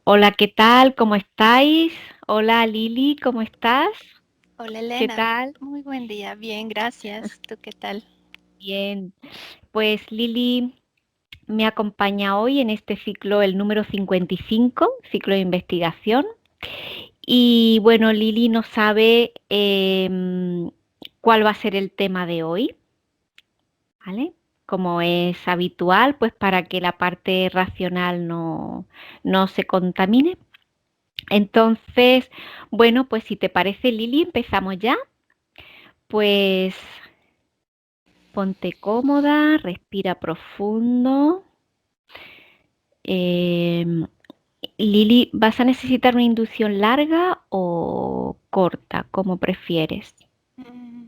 Hola, ¿qué tal? ¿Cómo estáis? Hola, Lili, ¿cómo estás? Hola ¿Qué Elena, tal? muy buen día, bien, gracias. ¿Tú qué tal? Bien. Pues Lili me acompaña hoy en este ciclo, el número 55, ciclo de investigación. Y bueno, Lili no sabe cuál va a ser el tema de hoy, ¿vale? Como es habitual, pues para que la parte racional no se contamine. Entonces, bueno, pues si te parece, Lili, empezamos ya. Pues ponte cómoda, respira profundo. Em, Lili, ¿vas a necesitar una inducción larga o corta, como prefieres? Mm,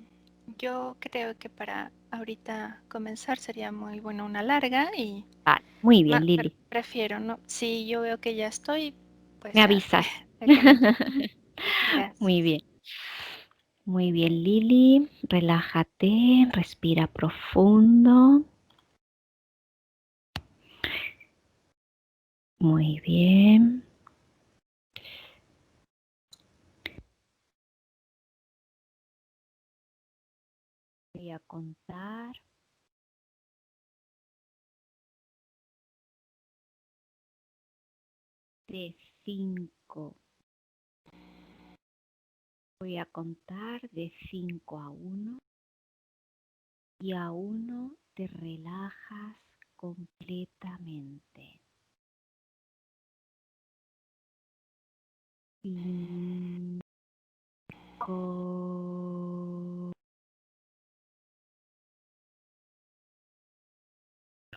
yo creo que para ahorita comenzar sería muy bueno una larga y Vale, muy bien, Lili. prefiero, ¿no? Si yo veo que ya estoy, Me pues ya avisas. te comento. Muy Gracias. bien, muy bien, Lili. Relájate, respira profundo. Muy bien. Voy a contar de 5. Voy a contar de 5 a 1 y a 1 te relajas completamente. 5.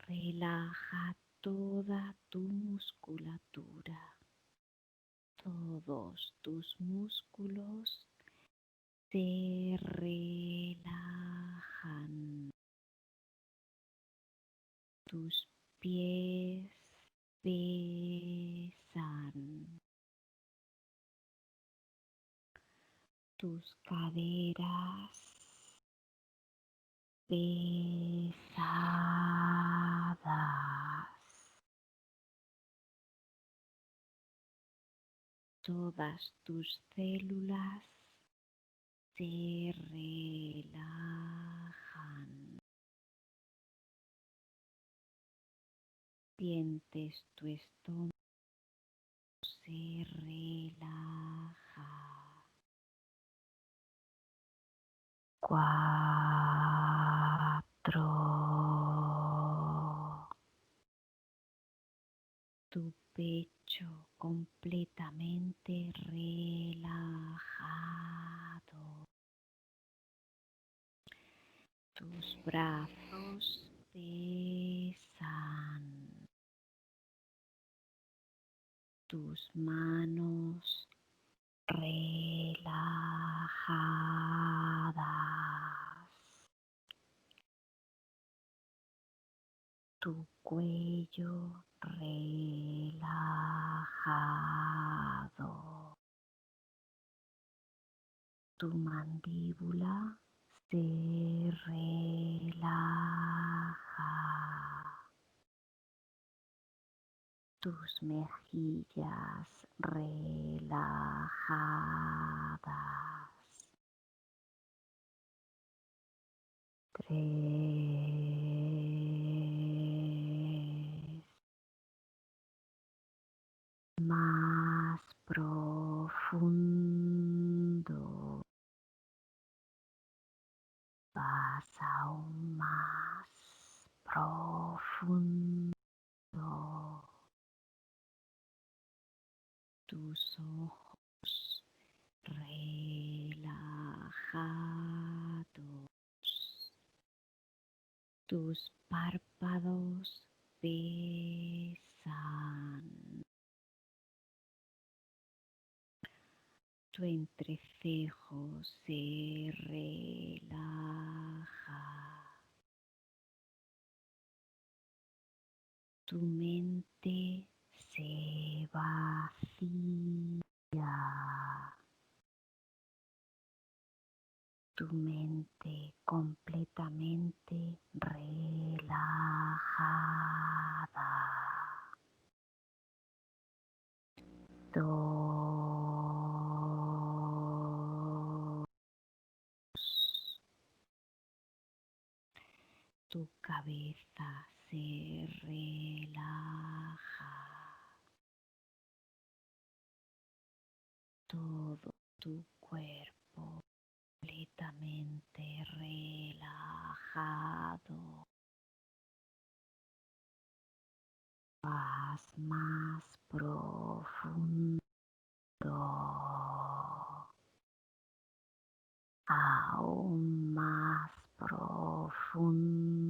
Relaja toda tu musculatura. Todos tus músculos se relajan. Tus pies pesan. Tus caderas pesadas. Todas tus células se relajan. Sientes tu estómago se relaja. 4. Tu pecho completamente relajado. Tus brazos pesan. Tus manos relajadas. Tu cuello relajado. Tu mandíbula se relaja. Tus mejillas relajadas. 3. Más profundo. Vas aún más profundo. Tus ojos relajados. Tus párpados pesan. Tu entrecejo se relaja. Tu mente se vacía. Tu mente completamente relajada. Tu cabeza se relaja. Todo tu cuerpo completamente relajado. Vas más profundo, aún más profundo.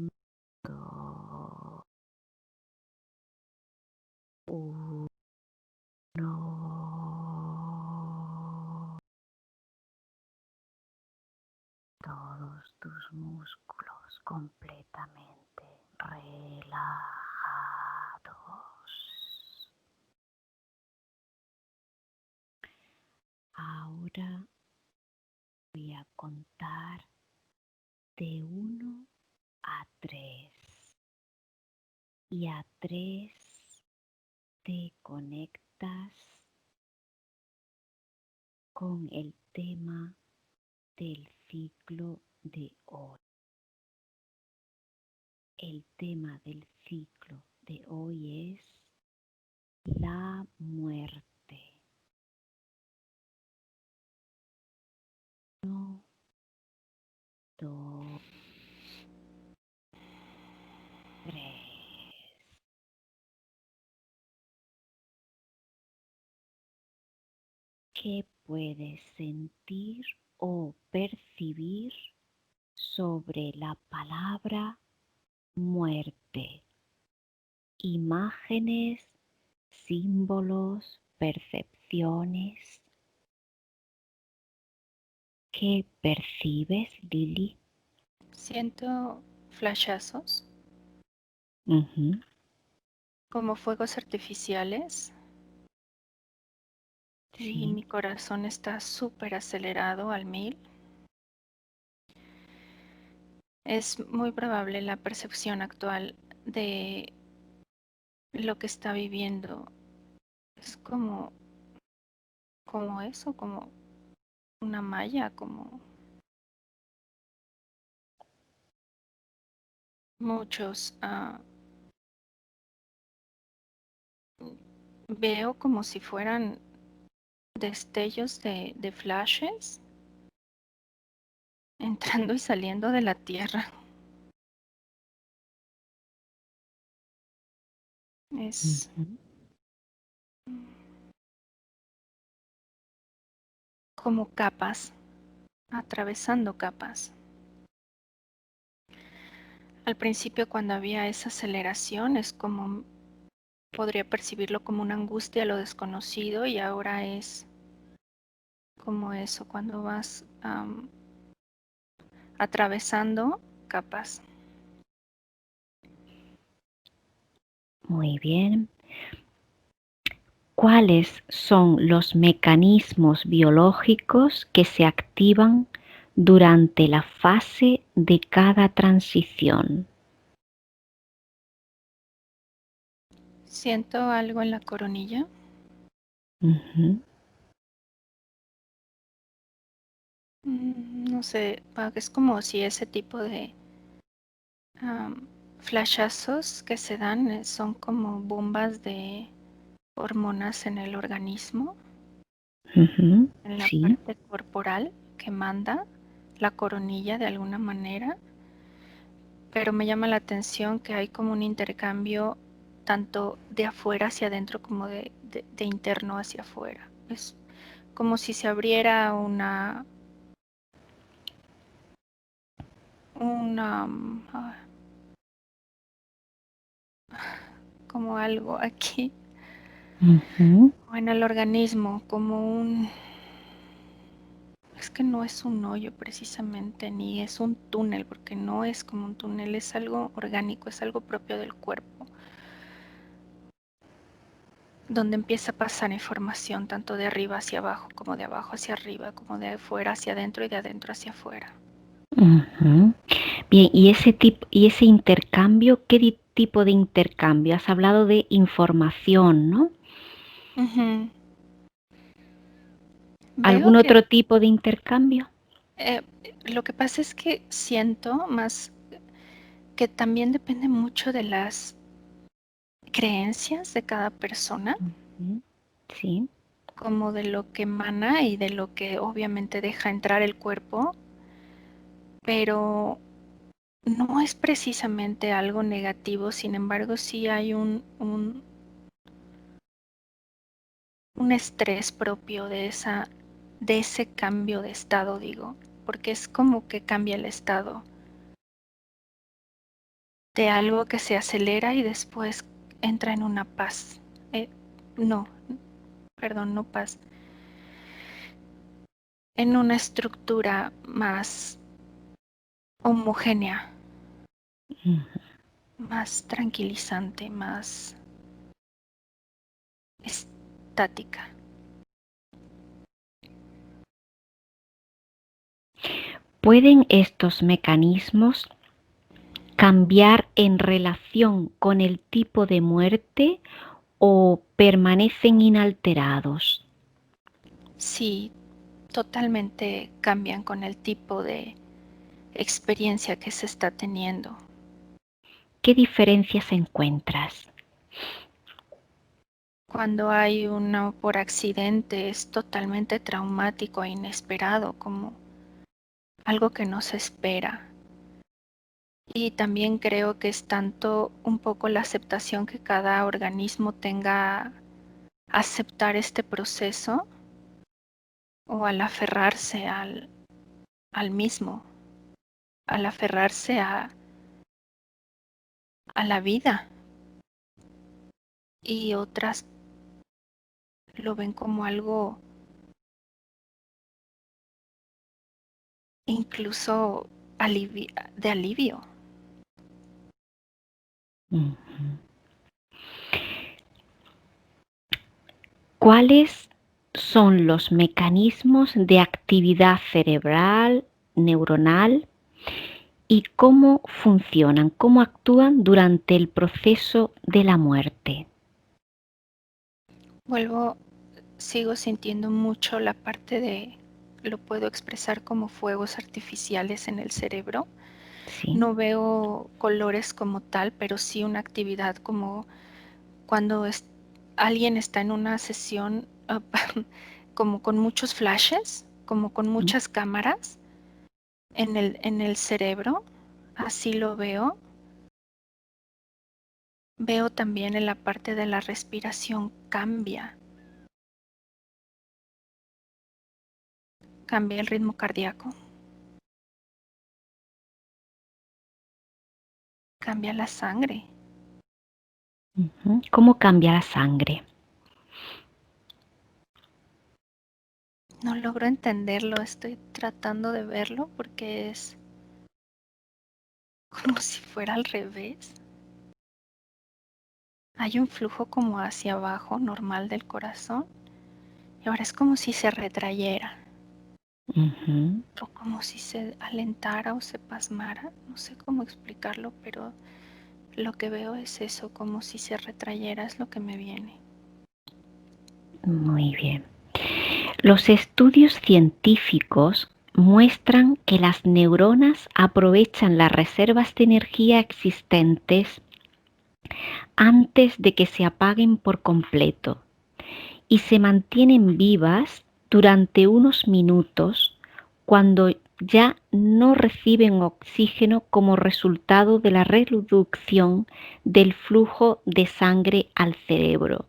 Uno. Todos tus músculos completamente relajados. Ahora voy a contar de 1 a 3 y a 3 te conectas con el tema del ciclo de hoy. El tema del ciclo de hoy es la muerte. 1, 2, 3. ¿Qué puedes sentir o percibir sobre la palabra muerte? Imágenes, símbolos, percepciones. ¿Qué percibes, Lili? Siento flashazos, Ujú. como fuegos artificiales, y Sí. mi corazón está súper acelerado al 1000. Es muy probable la percepción actual de lo que está viviendo. Es como eso, como una malla, como muchos. Veo como si fueran destellos de flashes entrando y saliendo de la Tierra. Es Ujú. como capas, atravesando capas. Al principio, cuando había esa aceleración, es como podría percibirlo como una angustia a lo desconocido, y ahora es como eso, cuando vas atravesando capas. Muy bien. ¿Cuáles son los mecanismos biológicos que se activan durante la fase de cada transición? Siento algo en la coronilla. Ujú. No sé, es como si ese tipo de flashazos que se dan son como bombas de hormonas en el organismo, Ujú. en la Sí. parte corporal que manda la coronilla de alguna manera, pero me llama la atención que hay como un intercambio tanto de afuera hacia adentro como de interno hacia afuera. Es como si se abriera una como algo aquí Ujú. o en el organismo, como un... Es que no es un hoyo precisamente, ni es un túnel, porque no es como un túnel, es algo orgánico, es algo propio del cuerpo, donde empieza a pasar información tanto de arriba hacia abajo, como de abajo hacia arriba, como de afuera hacia adentro y de adentro hacia afuera. Ujú. Bien, y ese intercambio, ¿qué tipo de intercambio? Has hablado de información, ¿no? Ujú. Veo ¿Algún que otro tipo de intercambio? lo que pasa es que siento más que también depende mucho de las creencias de cada persona, sí, como de lo que emana y de lo que obviamente deja entrar el cuerpo, pero no es precisamente algo negativo, sin embargo sí hay un estrés propio de ese cambio de estado, digo, porque es como que cambia el estado de algo que se acelera y después entra en una paz. No, perdón, no paz, en una estructura más homogénea, más tranquilizante, más estática. ¿Pueden estos mecanismos cambiar en relación con el tipo de muerte o permanecen inalterados? Sí, totalmente cambian con el tipo de experiencia que se está teniendo. ¿Qué diferencias encuentras? Cuando hay uno por accidente es totalmente traumático e inesperado, como algo que no se espera. Y también creo que es tanto un poco la aceptación que cada organismo tenga a aceptar este proceso o al aferrarse al mismo, al aferrarse a la vida. Y otras lo ven como algo incluso de alivio. Ujú. ¿Cuáles son los mecanismos de actividad cerebral, neuronal y cómo funcionan, cómo actúan durante el proceso de la muerte? Sigo sintiendo mucho la parte de, lo puedo expresar como fuegos artificiales en el cerebro. Sí. No veo colores como tal, pero sí una actividad como cuando alguien está en una sesión como con muchos flashes, como con muchas cámaras en el cerebro. Así lo veo. Veo también en la parte de la respiración cambia el ritmo cardíaco, cambia la sangre. ¿Cómo cambia la sangre? No logro entenderlo, estoy tratando de verlo porque es como si fuera al revés. Hay un flujo como hacia abajo normal del corazón y ahora es como si se retrayera Ujú. o como si se alentara o se pasmara. No sé cómo explicarlo, pero lo que veo es eso, como si se retrayera, es lo que me viene. Muy bien. Los estudios científicos muestran que las neuronas aprovechan las reservas de energía existentes antes de que se apaguen por completo y se mantienen vivas durante unos minutos cuando ya no reciben oxígeno como resultado de la reducción del flujo de sangre al cerebro.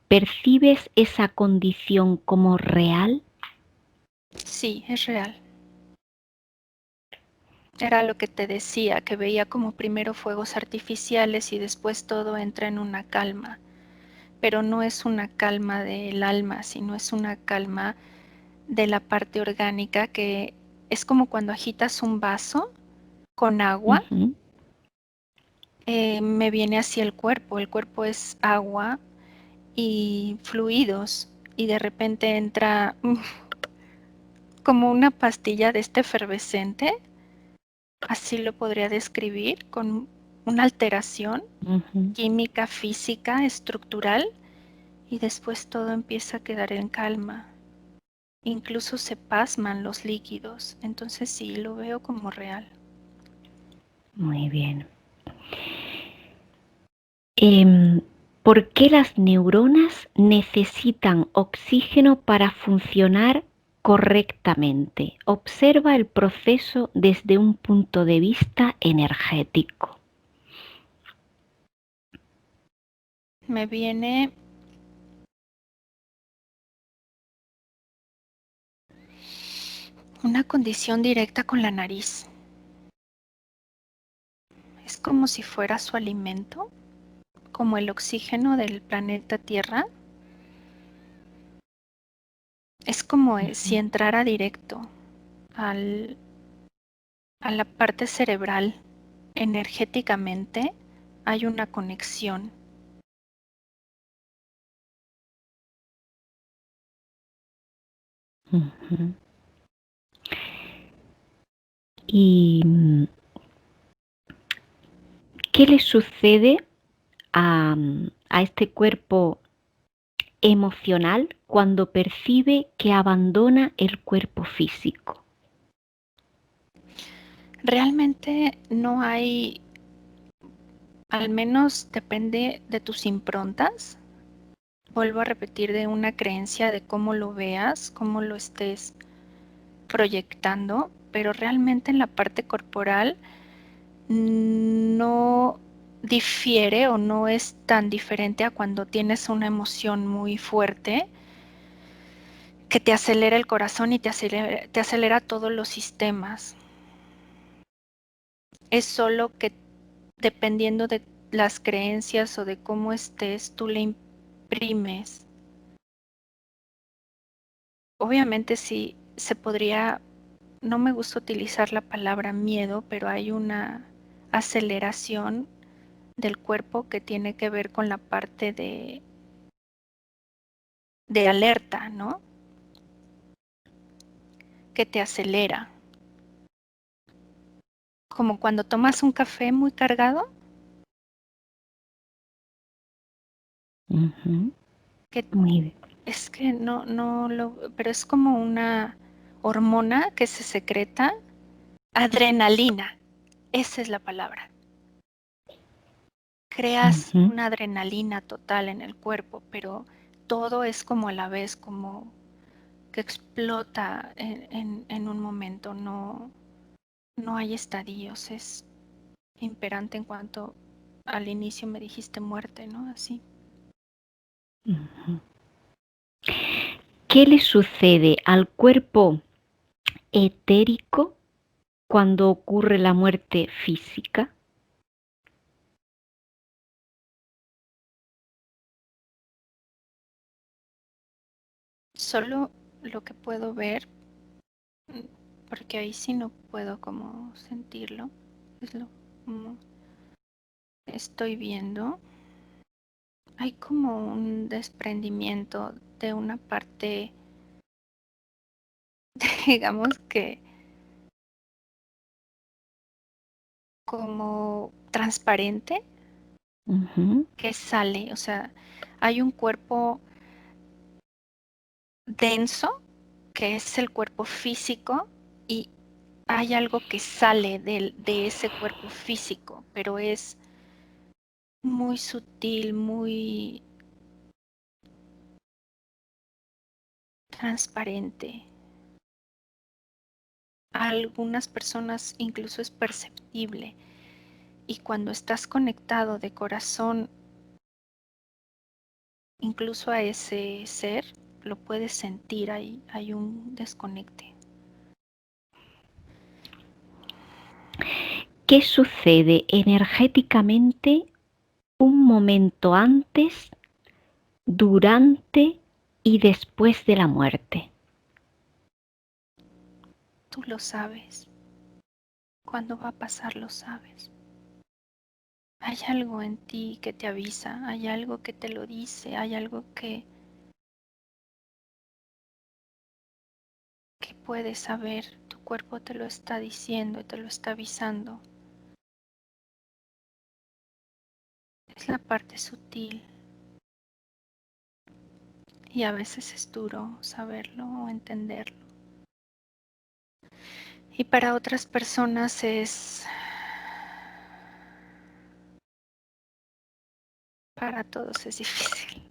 ¿Percibes esa condición como real? Sí, es real. Era lo que te decía, que veía como primero fuegos artificiales y después todo entra en una calma, pero no es una calma del alma, sino es una calma de la parte orgánica que es como cuando agitas un vaso con agua, Ujú. me viene hacia el cuerpo es agua y fluidos y de repente entra como una pastilla de este efervescente, así lo podría describir, con una alteración Ujú. química, física, estructural, y después todo empieza a quedar en calma. Incluso se pasman los líquidos, entonces sí, lo veo como real. Muy bien. ¿Por qué las neuronas necesitan oxígeno para funcionar correctamente? Observa el proceso desde un punto de vista energético. Me viene una condición directa con la nariz. Es como si fuera su alimento, como el oxígeno del planeta Tierra. Es como si entrara directo al, a la parte cerebral. Energéticamente hay una conexión. Ujú. ¿Y qué le sucede a este cuerpo emocional cuando percibe que abandona el cuerpo físico? Realmente no hay, al menos depende de tus improntas. Vuelvo a repetir, de una creencia, de cómo lo veas, cómo lo estés proyectando, pero realmente en la parte corporal no difiere o no es tan diferente a cuando tienes una emoción muy fuerte que te acelera el corazón y te acelera todos los sistemas. Es solo que dependiendo de las creencias o de cómo estés, tú le imprimes. Obviamente sí se podría, no me gusta utilizar la palabra miedo, pero hay una aceleración del cuerpo que tiene que ver con la parte de alerta, ¿no? Que te acelera. Como cuando tomas un café muy cargado, Ujú. que Muy bien. es que no lo, pero es como una hormona que se secreta, adrenalina, esa es la palabra. Creas Ujú. una adrenalina total en el cuerpo, pero todo es como a la vez, como que explota en un momento, no hay estadios, es imperante en cuanto al inicio me dijiste muerte, ¿no? Así. Ujú. ¿Qué le sucede al cuerpo etérico cuando ocurre la muerte física? Solo lo que puedo ver, porque ahí sí no puedo como sentirlo, es lo como estoy viendo. Hay como un desprendimiento de una parte, digamos que como transparente, Ujú. que sale, o sea, hay un cuerpo denso, que es el cuerpo físico, y hay algo que sale de ese cuerpo físico, pero es muy sutil, muy transparente. A algunas personas incluso es perceptible, y cuando estás conectado de corazón incluso a ese ser, lo puedes sentir, hay un desconecte. ¿Qué sucede energéticamente un momento antes, durante y después de la muerte? Tú lo sabes, cuándo va a pasar lo sabes. Hay algo en ti que te avisa, hay algo que te lo dice, hay algo que puedes saber, tu cuerpo te lo está diciendo, te lo está avisando. Es la parte sutil y a veces es duro saberlo o entenderlo. Y para otras personas es Para todos es difícil.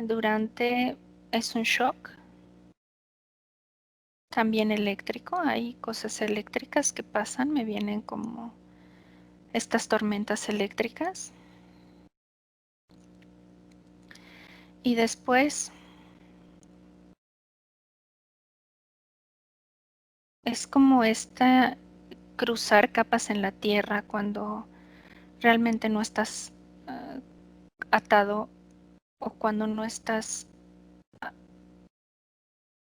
Durante es un shock, también eléctrico. Hay cosas eléctricas que pasan, me vienen como estas tormentas eléctricas. Y después es como cruzar capas en la tierra cuando realmente no estás atado, o cuando no estás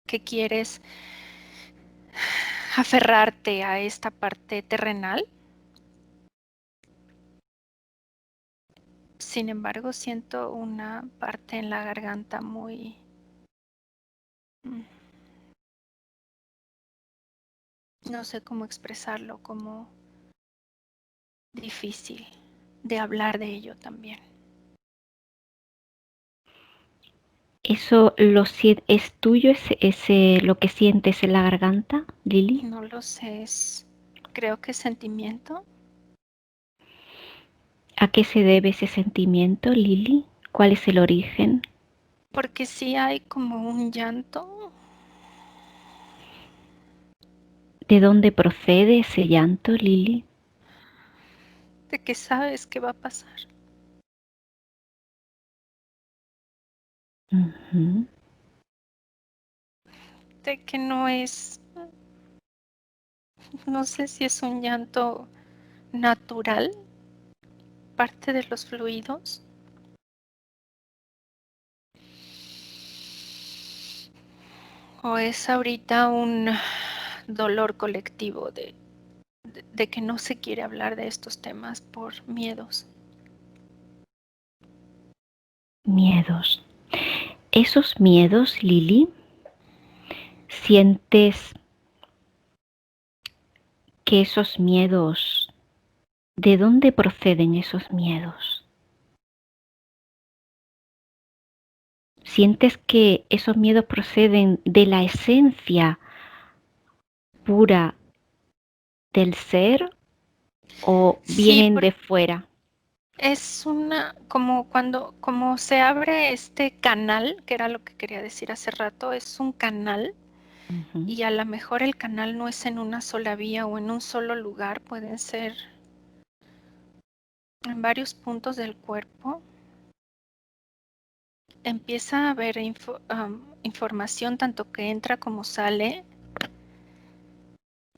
que quieres aferrarte a esta parte terrenal. Sin embargo, siento una parte en la garganta muy no sé cómo expresarlo, como difícil de hablar de ello también. ¿Eso es tuyo, lo que sientes en la garganta, Lili? No lo sé, creo que es sentimiento. ¿A qué se debe ese sentimiento, Lili? ¿Cuál es el origen? Porque sí hay como un llanto. ¿De dónde procede ese llanto, Lili? De que sabes qué va a pasar. Uh-huh. De que no sé si es un llanto natural, parte de los fluidos. O es ahorita un dolor colectivo de que no se quiere hablar de estos temas por miedos. Miedos. Esos miedos, Lili, sientes que esos miedos, ¿de dónde proceden esos miedos? ¿Sientes que esos miedos proceden de la esencia pura del ser o Sí, vienen de fuera? es como se abre este canal, que era lo que quería decir hace rato, es un canal. Uh-huh. Y a lo mejor el canal no es en una sola vía o en un solo lugar, pueden ser en varios puntos del cuerpo. Empieza a haber información tanto que entra como sale,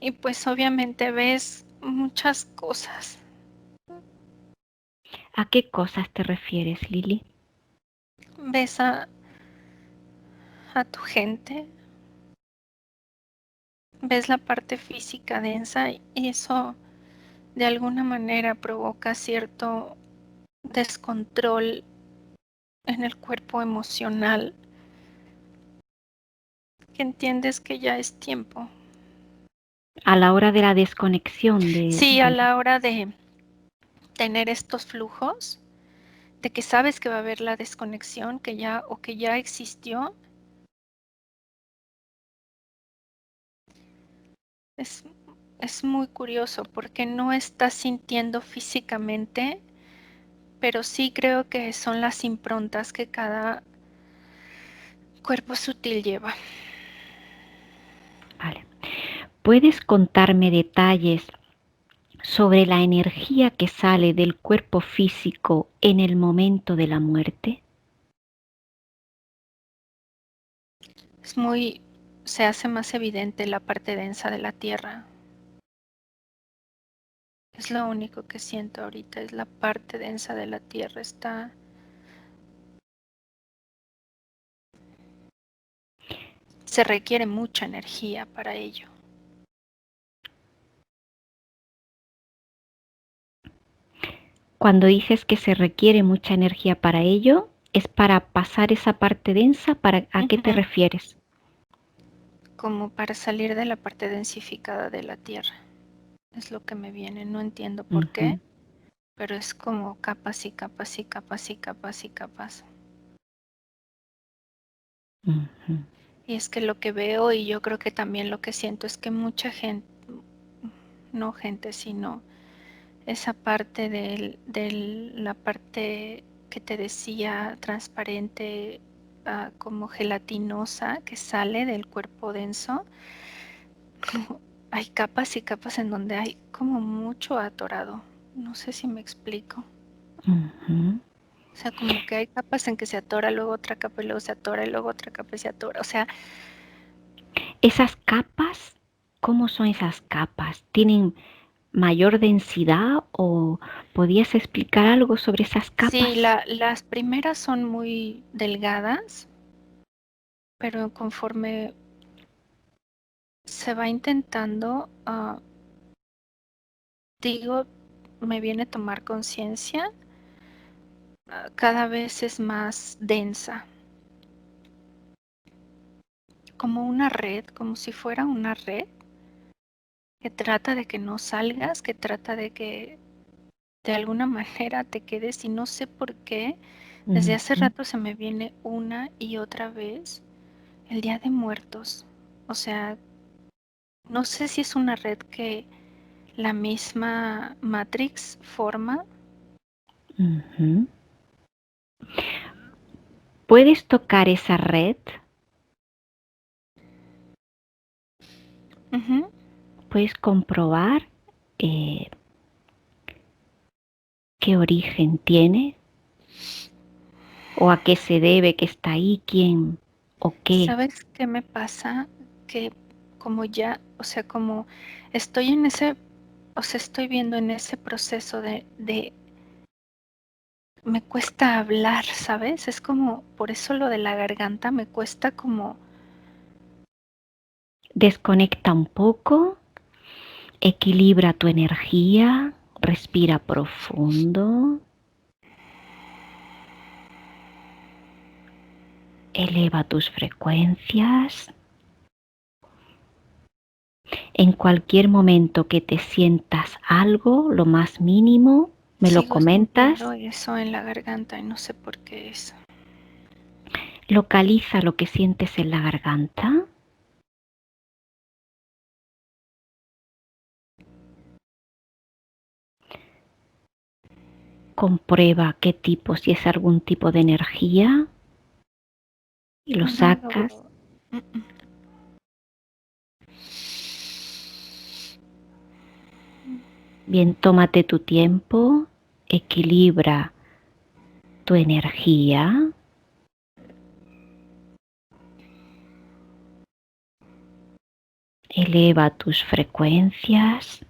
y pues obviamente ves muchas cosas. ¿A qué cosas te refieres, Lili? Ves a tu gente, ves la parte física densa, y eso de alguna manera provoca cierto descontrol en el cuerpo emocional, que entiendes que ya es tiempo. A la hora de la desconexión Sí, a la hora de tener estos flujos, de que sabes que va a haber la desconexión, que ya existió, es, es muy curioso porque no estás sintiendo físicamente, pero sí creo que son las improntas que cada cuerpo sutil lleva. Vale. ¿Puedes contarme detalles sobre la energía que sale del cuerpo físico en el momento de la muerte? Se hace más evidente la parte densa de la tierra. Es lo único que siento ahorita, es la parte densa de la tierra. Se requiere mucha energía para ello. Cuando dices que se requiere mucha energía para ello, ¿es para pasar esa parte densa? ¿A qué te Ujú. refieres? Como para salir de la parte densificada de la tierra. Es lo que me viene, no entiendo por qué, Uh-huh. pero es como capas y capas y capas y capas y capas. Uh-huh. Y es que lo que veo, y yo creo que también lo que siento, es que mucha gente, no gente, sino esa parte de la parte que te decía transparente, como gelatinosa, que sale del cuerpo denso. Hay capas y capas en donde hay como mucho atorado. No sé si me explico. Ujú. O sea, como que hay capas en que se atora, luego otra capa y luego se atora y luego otra capa y se atora. O sea, Esas capas, ¿cómo son esas capas? ¿Tienen mayor densidad o podías explicar algo sobre esas sí, capas? las primeras son muy delgadas, pero conforme se va intentando, digo, me viene a tomar conciencia, cada vez es más densa, como una red, como si fuera una red que trata de que no salgas, que trata de que de alguna manera te quedes y no sé por qué. Desde hace Ujú. rato se me viene una y otra vez el Día de Muertos. O sea, no sé si es una red que la misma Matrix forma. Ujú. ¿Puedes tocar esa red? Ujú. ¿Puedes comprobar eh, qué origen tiene? ¿O a qué se debe que está ahí? ¿Quién o qué? ¿Sabes qué me pasa? Que como ya, o sea, como estoy en ese, o sea, estoy viendo en ese proceso de me cuesta hablar, ¿sabes? Es como, por eso lo de la garganta me cuesta como, Desconecta un poco, equilibra tu energía, respira profundo, eleva tus frecuencias. En cualquier momento que te sientas algo, lo más mínimo, me lo sigo sintiendo comentas, eso en la garganta y no sé por qué es. localiza lo que sientes en la garganta. Comprueba qué tipo, si es algún tipo de energía, y lo No sacas. logro. Mm, mm. Bien, tómate tu tiempo, equilibra tu energía, eleva tus frecuencias.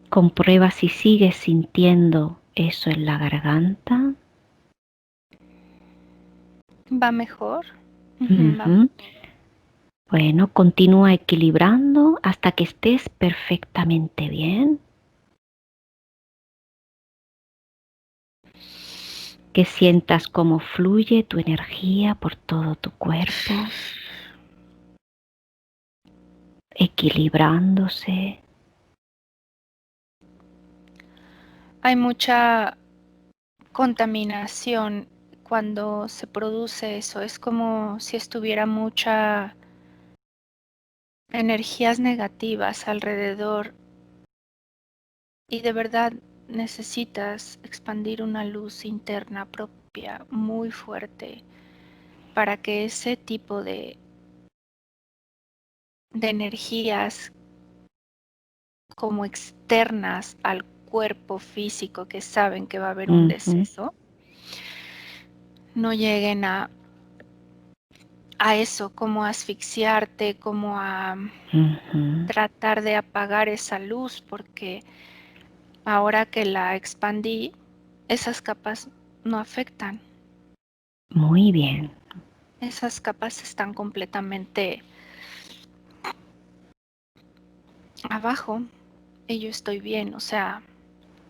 Comprueba si sigues sintiendo eso en la garganta. ¿Va mejor? Ujú, va Ujú. mejor. Bueno, continúa equilibrando hasta que estés perfectamente bien. Que sientas cómo fluye tu energía por todo tu cuerpo, equilibrándose. Hay mucha contaminación cuando se produce eso. Es como si estuviera mucha energías negativas alrededor y de verdad necesitas expandir una luz interna propia muy fuerte para que ese tipo de energías como externas al cuerpo físico que saben que va a haber un Ujú, deceso, no lleguen a eso, como a asfixiarte, como a ujú. tratar de apagar esa luz, porque ahora que la expandí, esas capas no afectan. Muy bien. Esas capas están completamente abajo y yo estoy bien, o sea,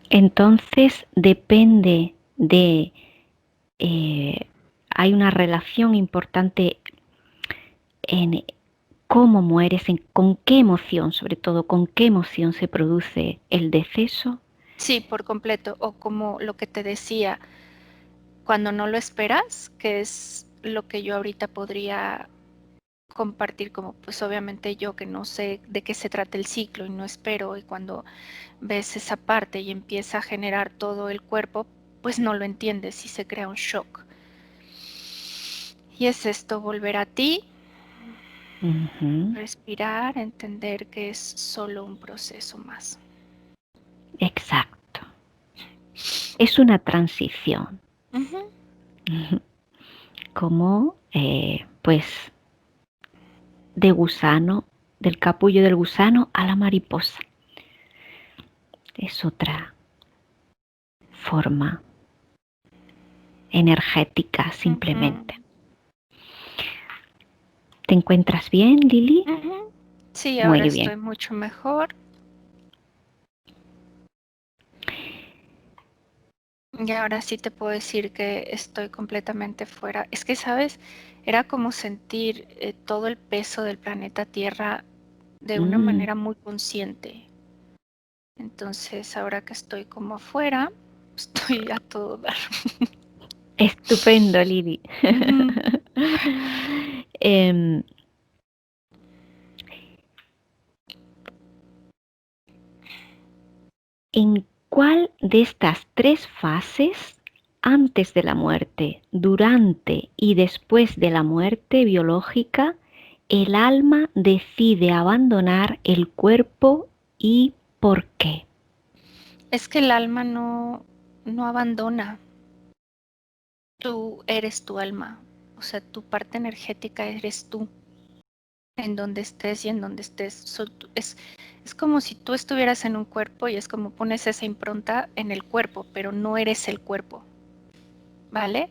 Entonces depende de, eh, hay una relación importante en cómo mueres, con qué emoción, sobre todo con qué emoción se produce el deceso. sí, por completo, o como lo que te decía, cuando no lo esperas, que es lo que yo ahorita podría compartir, como pues obviamente yo que no sé de qué se trata el ciclo y no espero, y cuando ves esa parte y empieza a generar todo el cuerpo, pues no lo entiendes y se crea un shock. Y es esto, volver a ti, respirar, entender que es solo un proceso más. Exacto. Es una transición. Como, pues, de gusano, del capullo del gusano a la mariposa. Es otra forma energética, simplemente. ¿Te encuentras bien, Lili? Sí, ahora Muy bien. estoy mucho mejor. Y ahora sí te puedo decir que estoy completamente fuera. Es que, ¿sabes? Era como sentir todo el peso del planeta Tierra de una manera muy consciente. Entonces, ahora que estoy como afuera, estoy a todo dar. Estupendo, Lili. ¿En cuál de estas tres fases, antes de la muerte, durante y después de la muerte biológica, el alma decide abandonar el cuerpo y por qué? Es que el alma no abandona. Tú eres tu alma. O sea, tu parte energética eres tú. En donde estés y en donde estés. Es como si tú estuvieras en un cuerpo y es como pones esa impronta en el cuerpo, pero no eres el cuerpo. ¿Vale?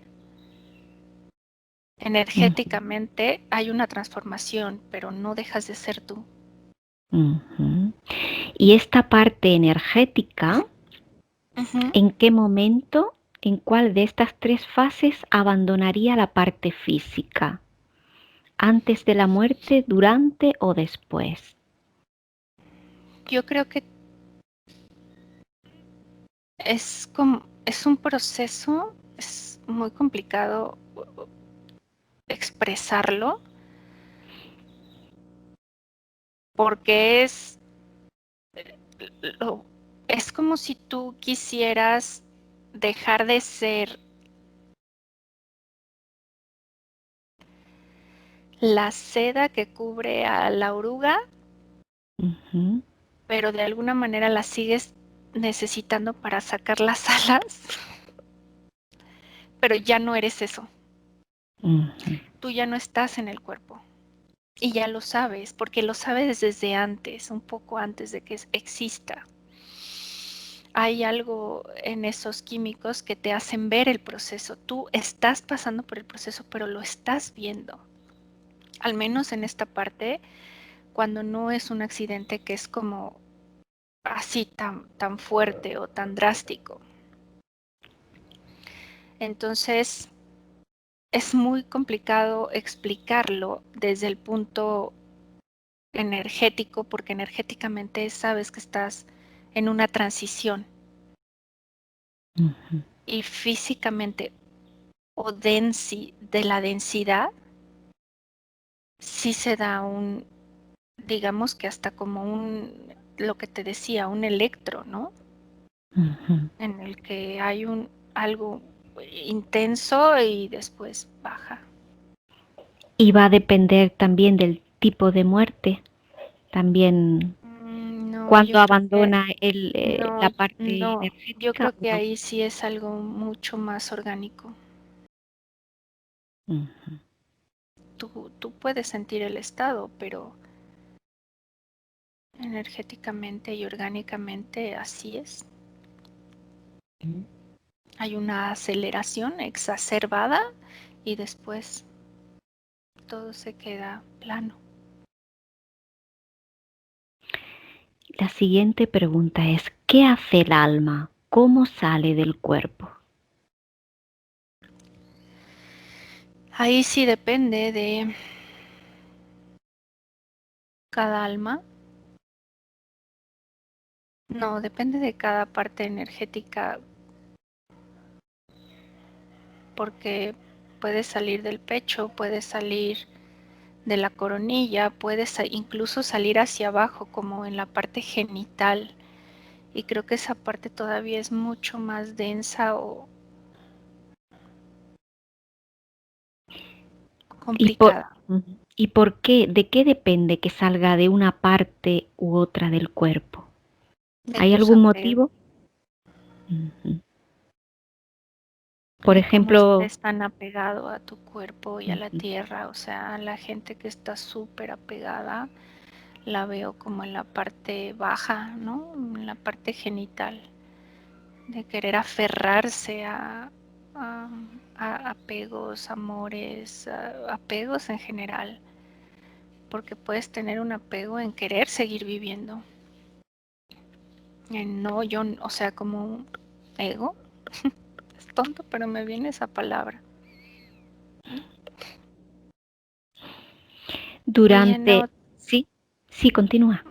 Energéticamente hay una transformación, pero no dejas de ser tú. Y esta parte energética, ¿en qué momento, en cuál de estas tres fases abandonaría la parte física? ¿Antes de la muerte, durante o después? Yo creo que es un proceso, es muy complicado expresarlo, porque es como si tú quisieras dejar de ser la seda que cubre a la oruga, pero de alguna manera la sigues necesitando para sacar las alas, pero ya no eres eso. Tú ya no estás en el cuerpo. Y ya lo sabes, porque lo sabes desde antes, un poco antes de que exista. Hay algo en esos químicos que te hacen ver el proceso. Tú estás pasando por el proceso, pero lo estás viendo. Al menos en esta parte, cuando no es un accidente que es como así tan fuerte o tan drástico. Entonces, es muy complicado explicarlo desde el punto energético, porque energéticamente sabes que estás en una transición. Y físicamente o de la densidad, sí se da digamos que hasta como lo que te decía, un electro, ¿no? En el que hay algo intenso y después baja. Y va a depender también del tipo de muerte, también No, yo cuando creo que abandona no, la parte no, yo energética creo o que no. ahí sí es algo mucho más orgánico. Tú puedes sentir el estado, pero energéticamente y orgánicamente así es. Hay una aceleración exacerbada y después todo se queda plano. La siguiente pregunta es, ¿qué hace el alma? ¿Cómo sale del cuerpo? Ahí sí depende de cada alma. No, depende de cada parte energética, porque puede salir del pecho, puede salir de la coronilla, puede incluso salir hacia abajo, como en la parte genital. Y creo que esa parte todavía es mucho más densa o complicada. ¿Y por qué? ¿De qué depende que salga de una parte u otra del cuerpo? De ¿Hay tus algún apegos. motivo? Ujú. Por De cómo ejemplo, estés tan apegado a tu cuerpo y a la ujú, tierra. O sea, la gente que está súper apegada, la veo como en la parte baja, ¿no? En la parte genital, de querer aferrarse a, a apegos, amores, apegos en general, porque puedes tener un apego en querer seguir viviendo, en no, yo, o sea, como un ego, es tonto, pero me viene esa palabra. Y durante... Sí, sí, continúa.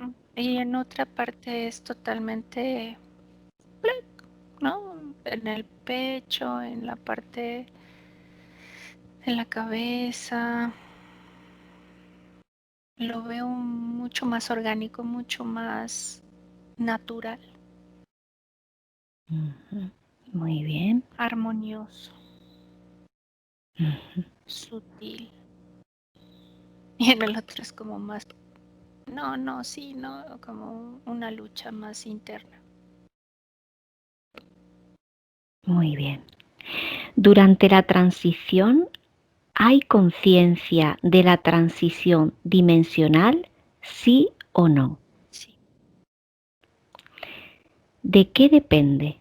otra parte es totalmente, ¿no? En el pecho, en la parte, en la cabeza, lo veo mucho más orgánico, mucho más natural, Ujú. Muy bien. armonioso, Ujú. sutil. Y en el otro es como más, no, no, sí, no, como una lucha más interna. Muy bien. Durante la transición, ¿hay conciencia de la transición dimensional? ¿Sí o no? Sí, ¿De qué depende?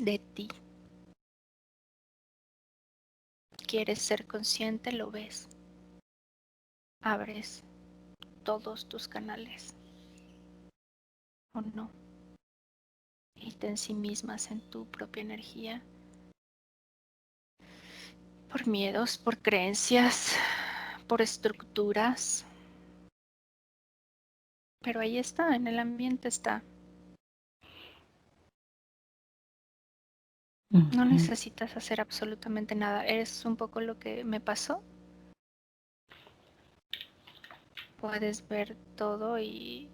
de ti. Quieres ser consciente, lo ves. Abres todos tus canales o no. Y te ensimismas en tu propia energía por miedos, por creencias, por estructuras. Pero ahí está, en el ambiente está. No Ujú. necesitas hacer absolutamente nada. Es un poco lo que me pasó. Puedes ver todo y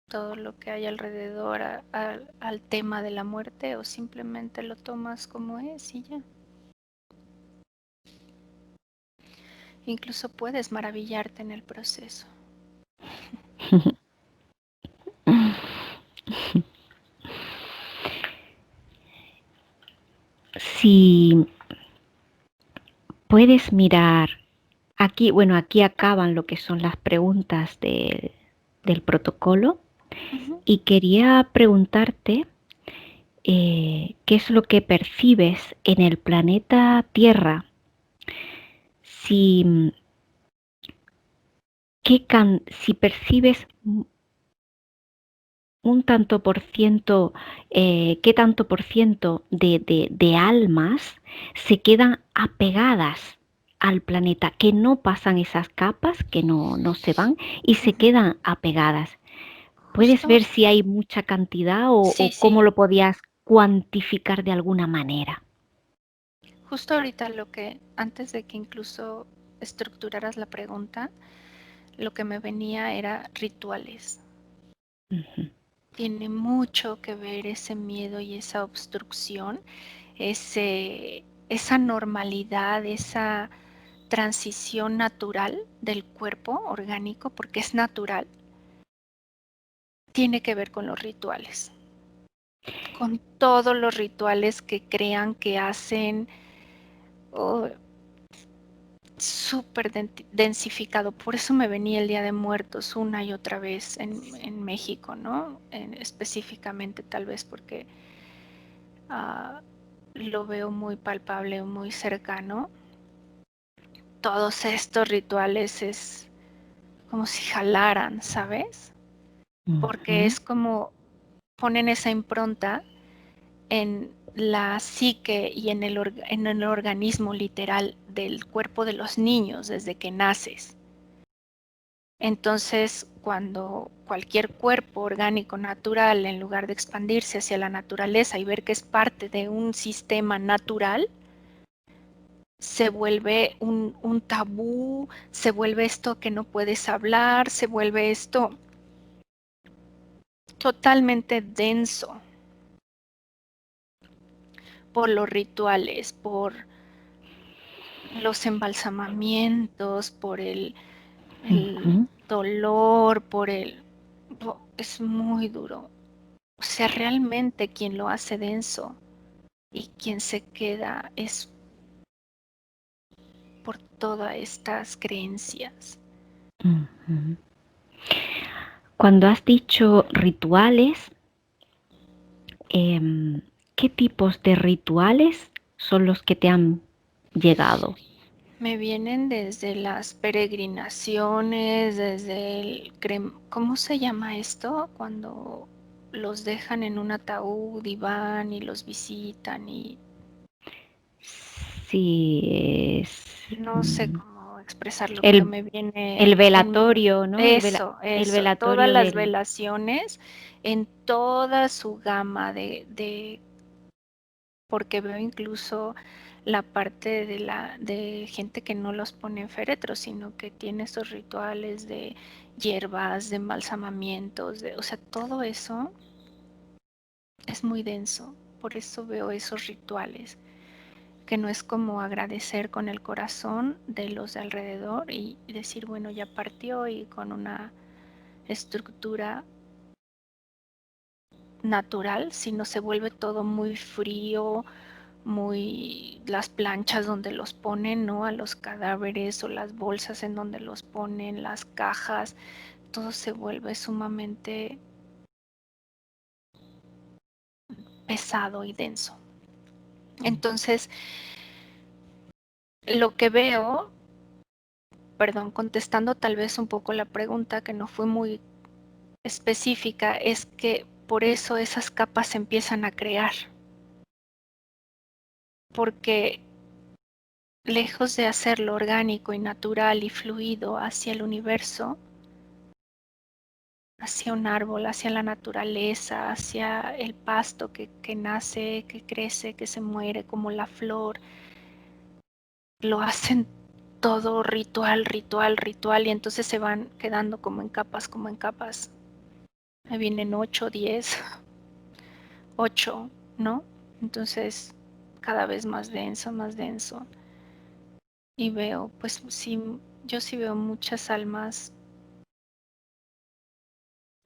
todo lo que hay alrededor al tema de la muerte, o simplemente lo tomas como es y ya. Incluso puedes maravillarte en el proceso. Si puedes mirar aquí, bueno, aquí acaban lo que son las preguntas del protocolo Ujú. y quería preguntarte qué es lo que percibes en el planeta Tierra. Si, si percibes un tanto por ciento, qué tanto por ciento de almas se quedan apegadas al planeta, que no pasan esas capas, que no se van y se Ujú. quedan apegadas. ¿Puedes Justo, ver si hay mucha cantidad sí, o cómo sí, lo podías cuantificar de alguna manera? justo ahorita lo que, antes de que incluso estructuraras la pregunta, lo que me venía era rituales. Ujú. Tiene mucho que ver ese miedo y esa obstrucción, esa normalidad, esa transición natural del cuerpo orgánico, porque es natural, tiene que ver con los rituales, con todos los rituales que crean, que hacen, oh, súper densificado. Por eso me venía el Día de Muertos una y otra vez en México, ¿no? Específicamente tal vez porque uh, lo veo muy palpable, muy cercano. Todos estos rituales es como si jalaran, ¿sabes? Porque Ujú. es como ponen esa impronta en la psique y en el organismo literal del cuerpo de los niños desde que naces. Entonces, cuando cualquier cuerpo orgánico natural, en lugar de expandirse hacia la naturaleza y ver que es parte de un sistema natural, se vuelve un tabú, se vuelve esto que no puedes hablar, se vuelve esto totalmente denso por los rituales, por los embalsamamientos, por el dolor, es muy duro. O sea, realmente quien lo hace denso y quien se queda es por todas estas creencias. Cuando has dicho rituales, ¿qué tipos de rituales son los que te han llegado? Me vienen desde las peregrinaciones, desde ¿cómo se llama esto? Cuando los dejan en un ataúd y van y los visitan y Sí, no sé cómo expresarlo, pero el, me el viene velatorio, ¿no? El eso, todas velatorio las del... velaciones en toda su gama porque veo incluso la parte de gente que no los pone en féretros, sino que tiene estos rituales de hierbas, de embalsamamientos, o sea, todo eso es muy denso. Por eso veo esos rituales, que no es como agradecer con el corazón de los de alrededor y decir, bueno, ya partió y con una estructura natural, sino se vuelve todo muy frío, muy las planchas donde los ponen, ¿no? A los cadáveres o las bolsas en donde los ponen, las cajas, todo se vuelve sumamente pesado y denso. Entonces, lo que veo, perdón, contestando tal vez un poco la pregunta que no fue muy específica, es que por eso esas capas se empiezan a crear, porque lejos de hacerlo orgánico y natural y fluido hacia el universo, hacia un árbol, hacia la naturaleza, hacia el pasto que nace, que crece, que se muere, como la flor, lo hacen todo ritual, ritual, ritual, y entonces se van quedando como en capas, como en capas. Me vienen 8, 10, 8, ¿no? Entonces cada vez más denso, más denso. Y veo, pues sí, yo sí veo muchas almas.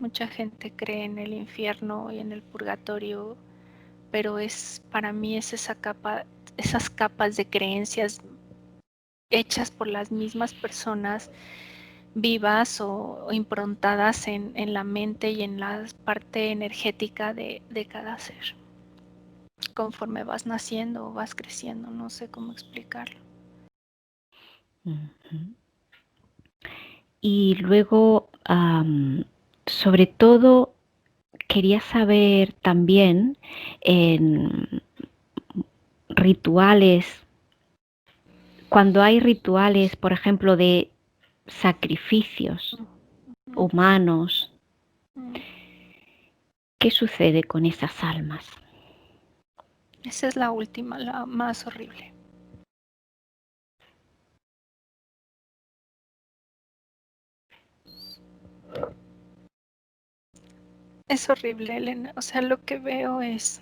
Mucha gente cree en el infierno y en el purgatorio, pero para mí es esas capas de creencias hechas por las mismas personas vivas o improntadas en la mente y en la parte energética de cada ser. Conforme vas naciendo o vas creciendo, no sé cómo explicarlo. Y luego, sobre todo, quería saber también en rituales, cuando hay rituales, por ejemplo, de sacrificios humanos, ¿qué sucede con esas almas? Esa es la última, la más horrible. Es horrible, Elena. O sea, lo que veo es...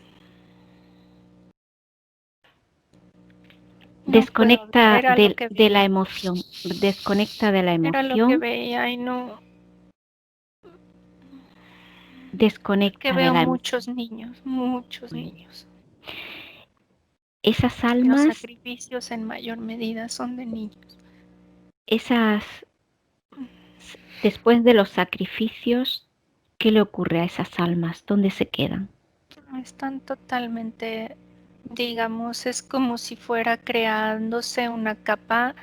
No puedo hablar, Desconecta era lo que de la veía. emoción, desconecta de la Era lo que emoción, veía y no... Que desconecta de veo la emoción. muchos niños, muchos niños. Esas Y los almas, sacrificios en mayor medida son de niños. esas, después de los sacrificios, ¿qué le ocurre a esas almas? ¿Dónde se quedan? Están totalmente, digamos, es como si fuera creándose una capa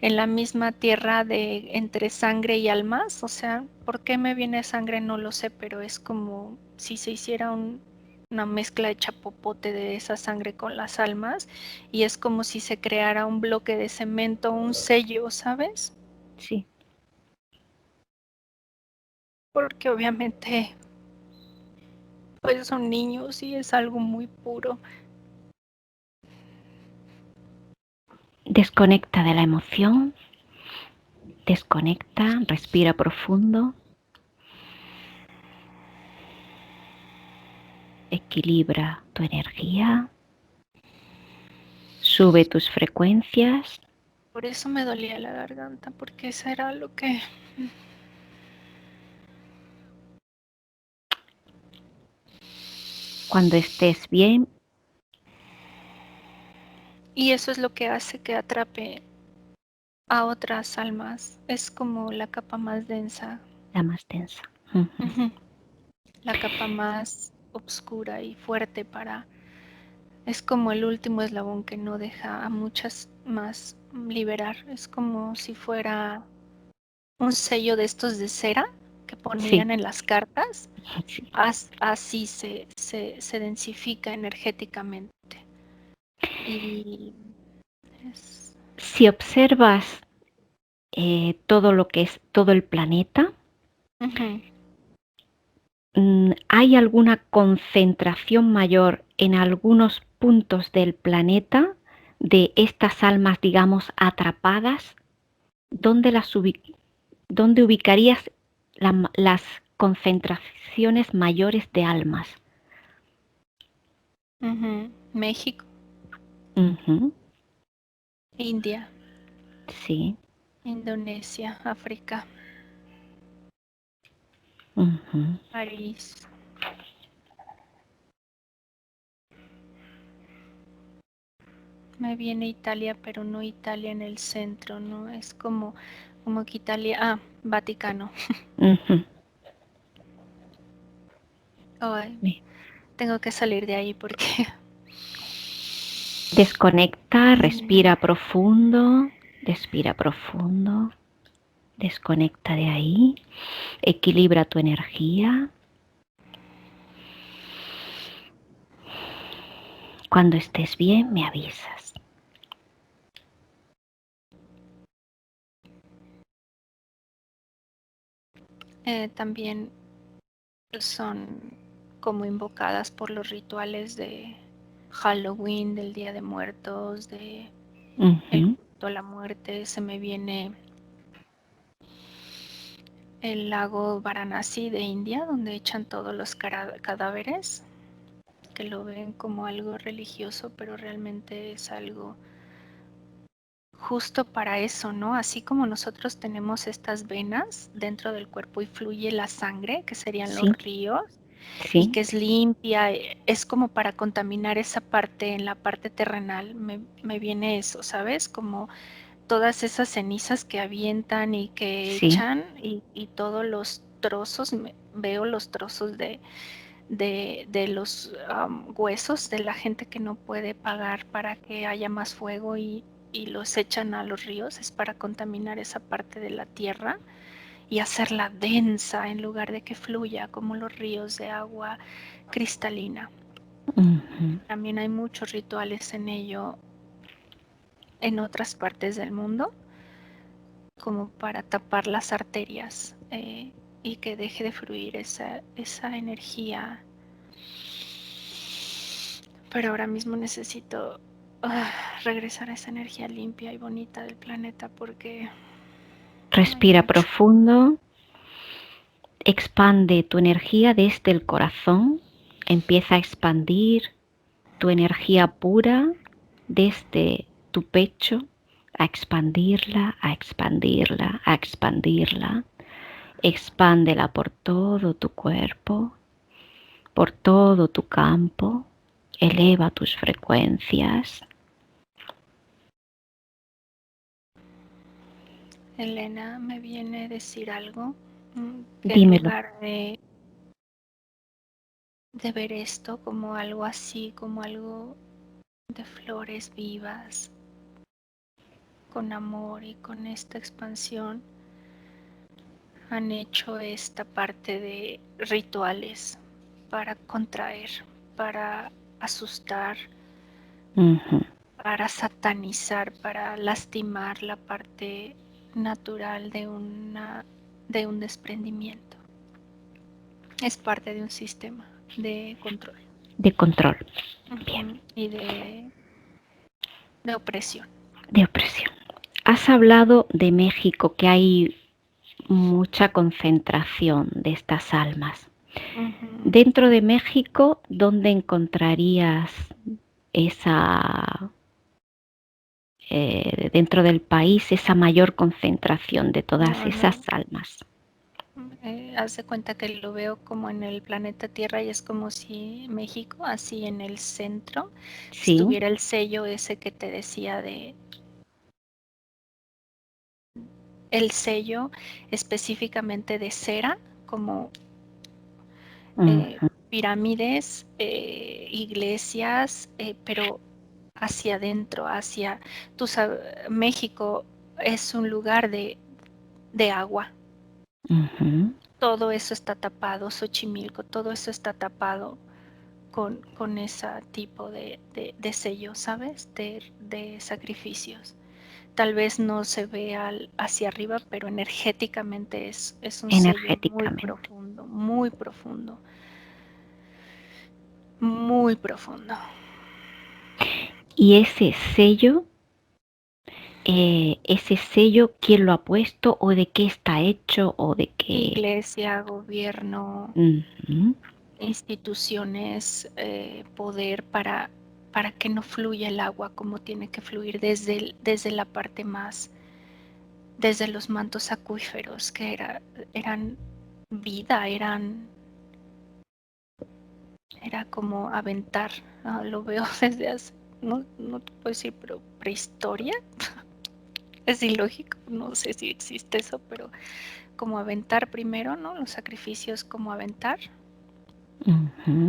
en la misma tierra de entre sangre y almas. O sea, ¿por qué me viene sangre? No lo sé, pero es como si se hiciera una mezcla de chapopote de esa sangre con las almas y es como si se creara un bloque de cemento, un sello, ¿sabes? Sí. Porque obviamente pues son niños y es algo muy puro. Desconecta de la emoción. Desconecta, respira profundo. Equilibra tu energía. Sube tus frecuencias. Por eso me dolía la garganta, porque eso era lo que... Cuando estés bien. Y eso es lo que hace que atrape a otras almas. Es como la capa más densa. La más densa. La capa más oscura y fuerte para... Es como el último eslabón que no deja a muchas más liberar. Es como si fuera un sello de estos de cera que ponían Sí, en las cartas. sí. Así se densifica energéticamente. Y es... Si observas todo lo que es todo el planeta, ¿hay alguna concentración mayor en algunos puntos del planeta de estas almas, digamos, atrapadas? ¿Dónde dónde ubicarías las concentraciones mayores de almas? México, Ujú, India, sí. Indonesia, África, Ujú. París. Me viene Italia, pero no Italia en el centro, ¿no? Es como que Italia... Ah, Vaticano. Ujú. Ay, Bien. tengo que salir de ahí porque... Desconecta, respira profundo, desconecta de ahí, equilibra tu energía. Cuando estés bien, me avisas. También son como invocadas por los rituales de Halloween, del Día de Muertos, de el Ujú. culto a la muerte. Se me viene el lago Varanasi de India, donde echan todos los cadáveres, que lo ven como algo religioso, pero realmente es algo justo para eso, ¿no? Así como nosotros tenemos estas venas dentro del cuerpo y fluye la sangre, que serían los Sí, ríos, y sí, que es limpia, es como para contaminar esa parte, en la parte terrenal, me viene eso, ¿sabes? Como todas esas cenizas que avientan y que sí. echan y todos los trozos, veo los trozos de los huesos de la gente que no puede pagar para que haya más fuego y los echan a los ríos, es para contaminar esa parte de la tierra y hacerla densa en lugar de que fluya como los ríos de agua cristalina. Ujú. También hay muchos rituales en ello en otras partes del mundo, como para tapar las arterias y que deje de fluir esa energía. Pero ahora mismo necesito regresar a esa energía limpia y bonita del planeta porque hay Respira mucho. profundo, expande tu energía desde el corazón, empieza a expandir tu energía pura desde tu pecho, a expandirla, a expandirla, a expandirla. Expándela por todo tu cuerpo, por todo tu campo. Eleva tus frecuencias. Elena me viene a decir algo que en Dímelo. lugar de ver esto como algo así, como algo de flores vivas, con amor y con esta expansión, han hecho esta parte de rituales para contraer, para asustar, Ujú. para satanizar, para lastimar la parte natural de un desprendimiento. Es parte de un sistema de control. De control. Bien. Y de opresión. de opresión. Has hablado de México, que hay mucha concentración de estas almas. Dentro de México, ¿dónde encontrarías esa, dentro del país, esa mayor concentración de todas esas almas? Haz de cuenta que lo veo como en el planeta Tierra y es como si México, así en el centro, Sí. estuviera el sello ese que te decía de... El sello específicamente de cera, como pirámides, iglesias, pero hacia adentro, hacia... Tú sabes, México es un lugar de agua. Todo eso está tapado, Xochimilco, todo eso está tapado con ese tipo de sello, ¿sabes? De sacrificios. Tal vez no se ve hacia arriba, pero energéticamente es un sello muy profundo, muy profundo. Muy profundo. Y ese sello, ¿quién lo ha puesto o de qué está hecho o de qué? Iglesia, gobierno, instituciones, poder para que no fluya el agua como tiene que fluir desde la parte más, desde los mantos acuíferos que eran vida, era como aventar. Lo veo desde hace, no te puedo decir, pero prehistoria. Es ilógico, no sé si existe eso, pero como aventar primero, ¿no? Los sacrificios como aventar.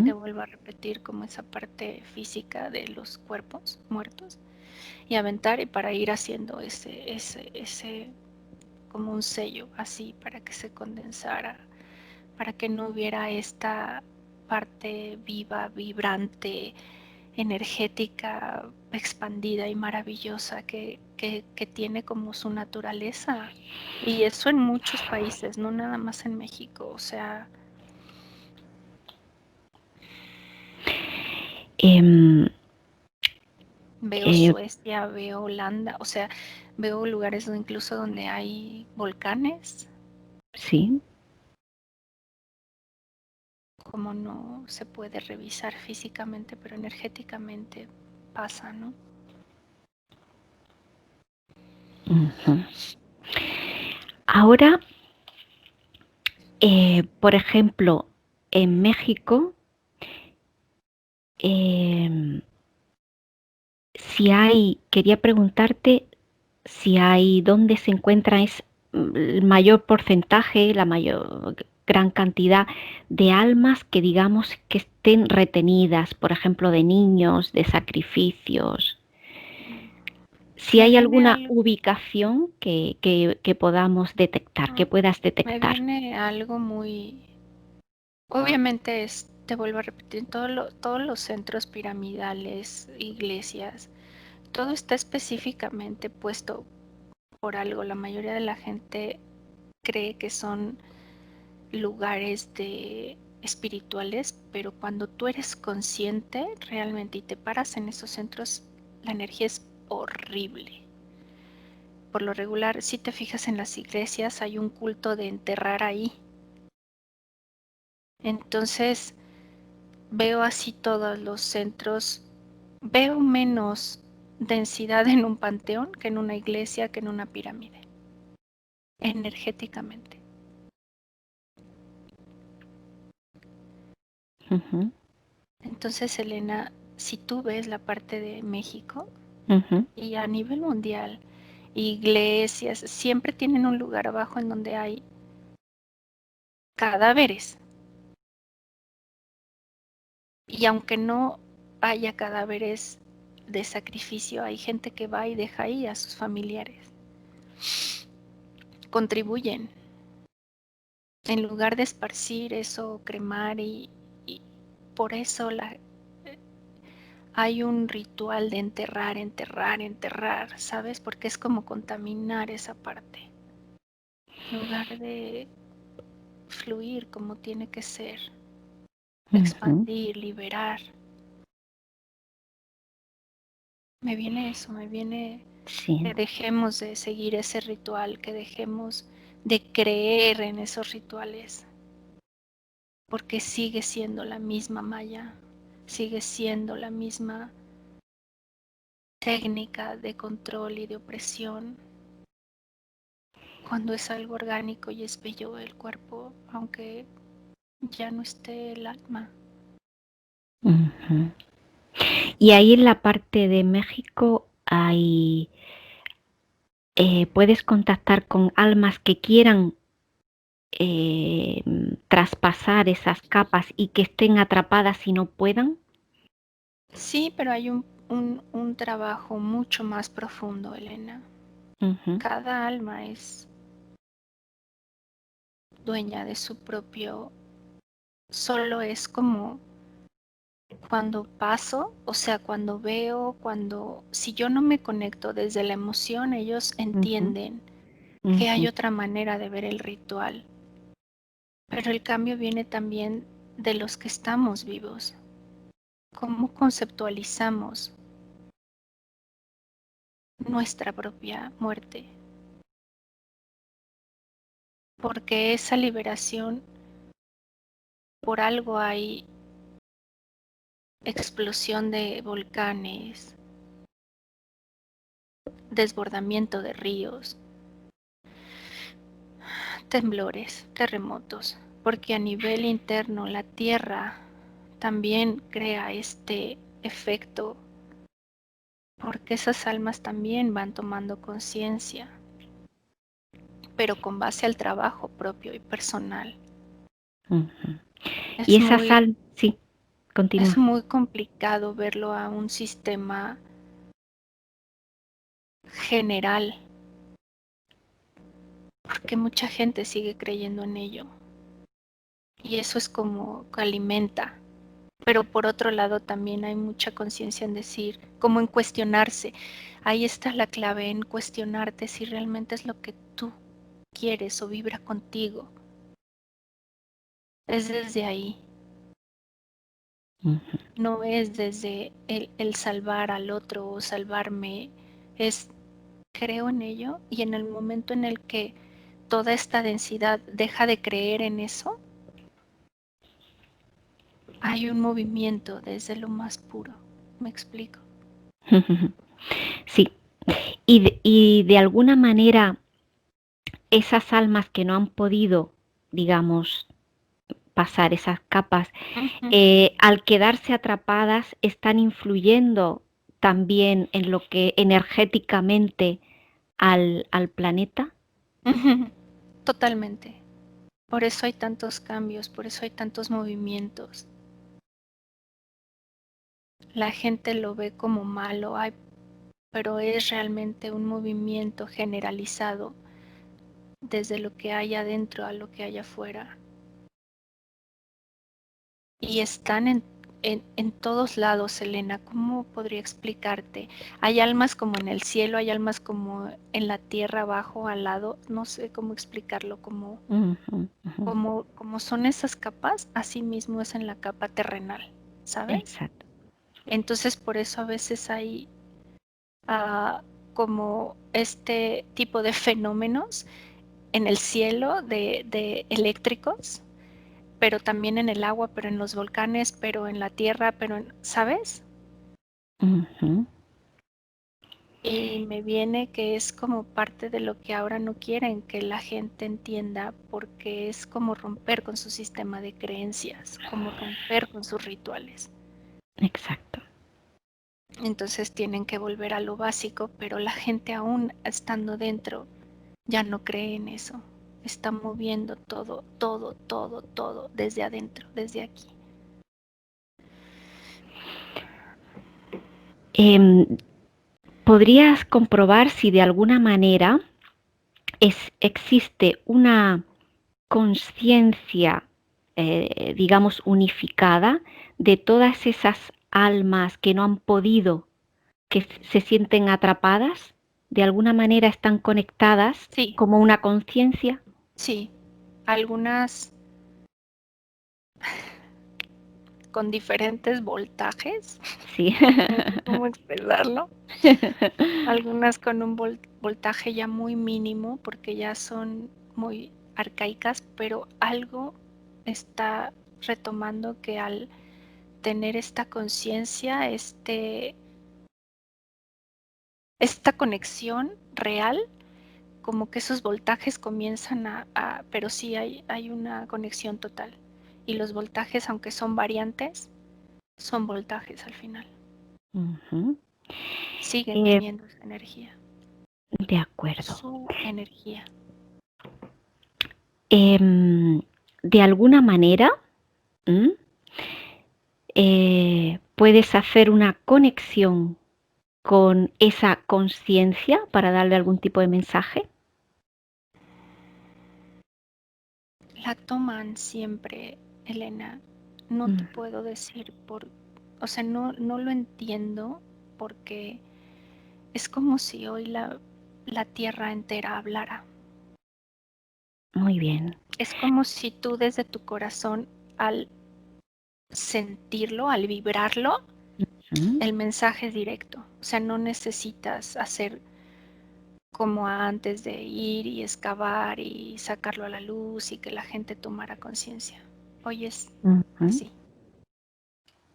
Te vuelvo a repetir como esa parte física de los cuerpos muertos y aventar y para ir haciendo ese como un sello así para que se condensara, para que no hubiera esta parte viva, vibrante, energética, expandida y maravillosa que tiene como su naturaleza. Y eso en muchos países, no nada más en México, o sea... Veo Suecia, veo Holanda, o sea, veo lugares incluso donde hay volcanes. Sí. Como no se puede revisar físicamente, pero energéticamente pasa, ¿no? Ahora, por ejemplo, en México, quería preguntarte si hay, dónde se encuentra el mayor porcentaje, la mayor gran cantidad de almas que digamos que estén retenidas, por ejemplo, de niños, de sacrificios. Si hay alguna ubicación que podamos detectar, que puedas detectar. Me viene algo muy... Obviamente te vuelvo a repetir, todos los centros piramidales, iglesias, todo está específicamente puesto por algo. La mayoría de la gente cree que son lugares espirituales, pero cuando tú eres consciente realmente y te paras en esos centros, la energía es horrible. Por lo regular, si te fijas en las iglesias, hay un culto de enterrar ahí. Entonces, veo así todos los centros, veo menos densidad en un panteón que en una iglesia, que en una pirámide, energéticamente. Entonces, Elena, si tú ves la parte de México y a nivel mundial, iglesias, siempre tienen un lugar abajo en donde hay cadáveres. Y aunque no haya cadáveres de sacrificio, hay gente que va y deja ahí a sus familiares. Contribuyen. En lugar de esparcir eso, cremar y por eso hay un ritual de enterrar, enterrar, enterrar, ¿sabes? Porque es como contaminar esa parte. En lugar de fluir como tiene que ser, expandir, liberar. Me viene eso, me viene Sí. Que dejemos de seguir ese ritual, que dejemos de creer en esos rituales, porque sigue siendo la misma malla, sigue siendo la misma técnica de control y de opresión. Cuando es algo orgánico y es bello el cuerpo, aunque ya no esté el alma. Ujú. Y ahí en la parte de México hay, puedes contactar con almas que quieran traspasar esas capas y que estén atrapadas y no puedan. Sí, pero hay un trabajo mucho más profundo, Elena. Ujú, Cada alma es dueña de su propio, solo es como cuando paso, o sea, cuando veo, si yo no me conecto desde la emoción, ellos ujú, entienden que ujú, hay otra manera de ver el ritual. Pero el cambio viene también de los que estamos vivos. ¿Cómo conceptualizamos nuestra propia muerte? Porque esa liberación, por algo hay explosión de volcanes, desbordamiento de ríos, temblores, terremotos, porque a nivel interno la Tierra también crea este efecto, porque esas almas también van tomando conciencia, pero con base al trabajo propio y personal. ujú. Y Es esa muy, sal, sí, es continúa. muy complicado verlo a un sistema general, porque mucha gente sigue creyendo en ello. Y eso es como que alimenta. Pero por otro lado también hay mucha conciencia en decir, como en cuestionarse. Ahí está la clave, en cuestionarte si realmente es lo que tú quieres o vibra contigo. Es desde ahí, Ujú, no es desde el salvar al otro o salvarme, es creo en ello y en el momento en el que toda esta densidad deja de creer en eso, hay un movimiento desde lo más puro. ¿Me explico? ujú. Sí, y de alguna manera esas almas que no han podido, digamos, pasar esas capas, Ujú. al quedarse atrapadas, están influyendo también en lo que energéticamente al planeta. Ujú. Totalmente. Por eso hay tantos cambios, por eso hay tantos movimientos. La gente lo ve como malo, ay, pero es realmente un movimiento generalizado desde lo que hay adentro a lo que hay afuera. Y están en todos lados, Elena. ¿Cómo podría explicarte? Hay almas como en el cielo, hay almas como en la tierra abajo, al lado. No sé cómo explicarlo, Ujú, ujú. como son esas capas, así mismo es en la capa terrenal, ¿sabes? Exacto. Entonces por eso a veces hay ah, como este tipo de fenómenos en el cielo de eléctricos, pero también en el agua, pero en los volcanes, pero en la tierra, ¿sabes? Ujú. Y me viene que es como parte de lo que ahora no quieren que la gente entienda, porque es como romper con su sistema de creencias, como romper con sus rituales. Exacto. Entonces tienen que volver a lo básico, pero la gente aún estando dentro ya no cree en eso. Está moviendo todo, todo, todo, todo desde adentro, desde aquí. Em, ¿Podrías comprobar si de alguna manera existe una conciencia, digamos, unificada de todas esas almas que no han podido, que se sienten atrapadas? ¿De alguna manera están conectadas Sí, como una conciencia? sí. Algunas con diferentes voltajes, Sí. no sé cómo expresarlo. Algunas con un voltaje ya muy mínimo porque ya son muy arcaicas, pero algo está retomando que al tener esta conciencia, esta conexión real, como que esos voltajes comienzan pero sí hay una conexión total. Y los voltajes, aunque son variantes, son voltajes al final. Ujú. Siguen teniendo esa energía. De acuerdo. Su energía. De alguna manera, puedes hacer una conexión con esa conciencia para darle algún tipo de mensaje. La toman siempre, Elena. No te puedo decir o sea, no lo entiendo porque es como si hoy la tierra entera hablara. Muy bien. Es como si tú desde tu corazón, al sentirlo, al vibrarlo, el mensaje es directo. O sea, no necesitas hacer como antes de ir y excavar y sacarlo a la luz y que la gente tomara conciencia. Hoy es así.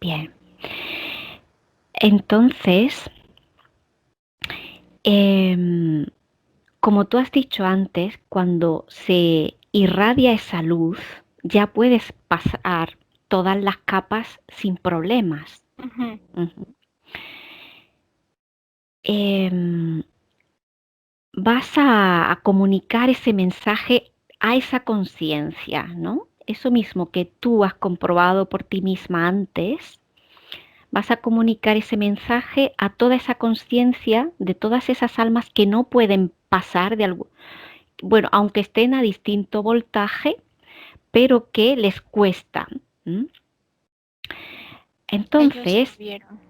Bien. Entonces, como tú has dicho antes, cuando se irradia esa luz, ya puedes pasar todas las capas sin problemas. Vas a comunicar ese mensaje a esa conciencia, ¿no? Eso mismo que tú has comprobado por ti misma antes, vas a comunicar ese mensaje a toda esa conciencia de todas esas almas que no pueden pasar de algo, bueno, aunque estén a distinto voltaje, pero que les cuesta. Entonces, ellos lo vieron.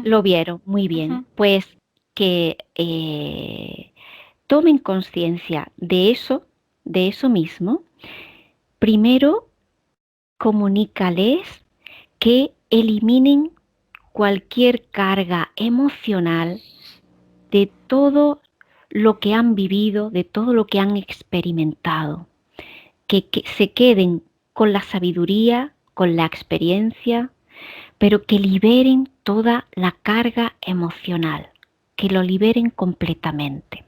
lo vieron muy bien, pues que tomen conciencia de eso mismo. Primero, comunícales que eliminen cualquier carga emocional de todo lo que han vivido, de todo lo que han experimentado, que se queden con la sabiduría, con la experiencia, pero que liberen toda la carga emocional, que lo liberen completamente.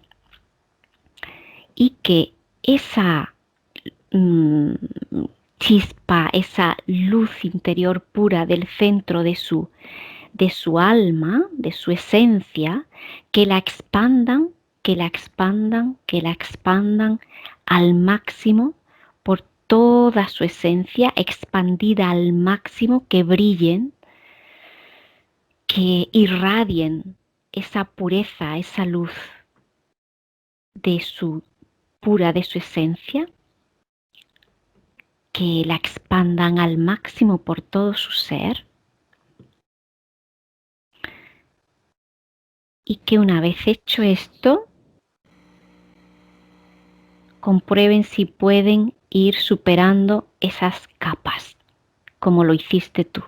Y que esa chispa, esa luz interior pura del centro de su alma, de su esencia, que la expandan, que la expandan, que la expandan al máximo por toda su esencia, expandida al máximo, que brillen, que irradien esa pureza, esa luz de su pura, de su esencia, que la expandan al máximo por todo su ser, y que una vez hecho esto, comprueben si pueden ir superando esas capas, como lo hiciste tú.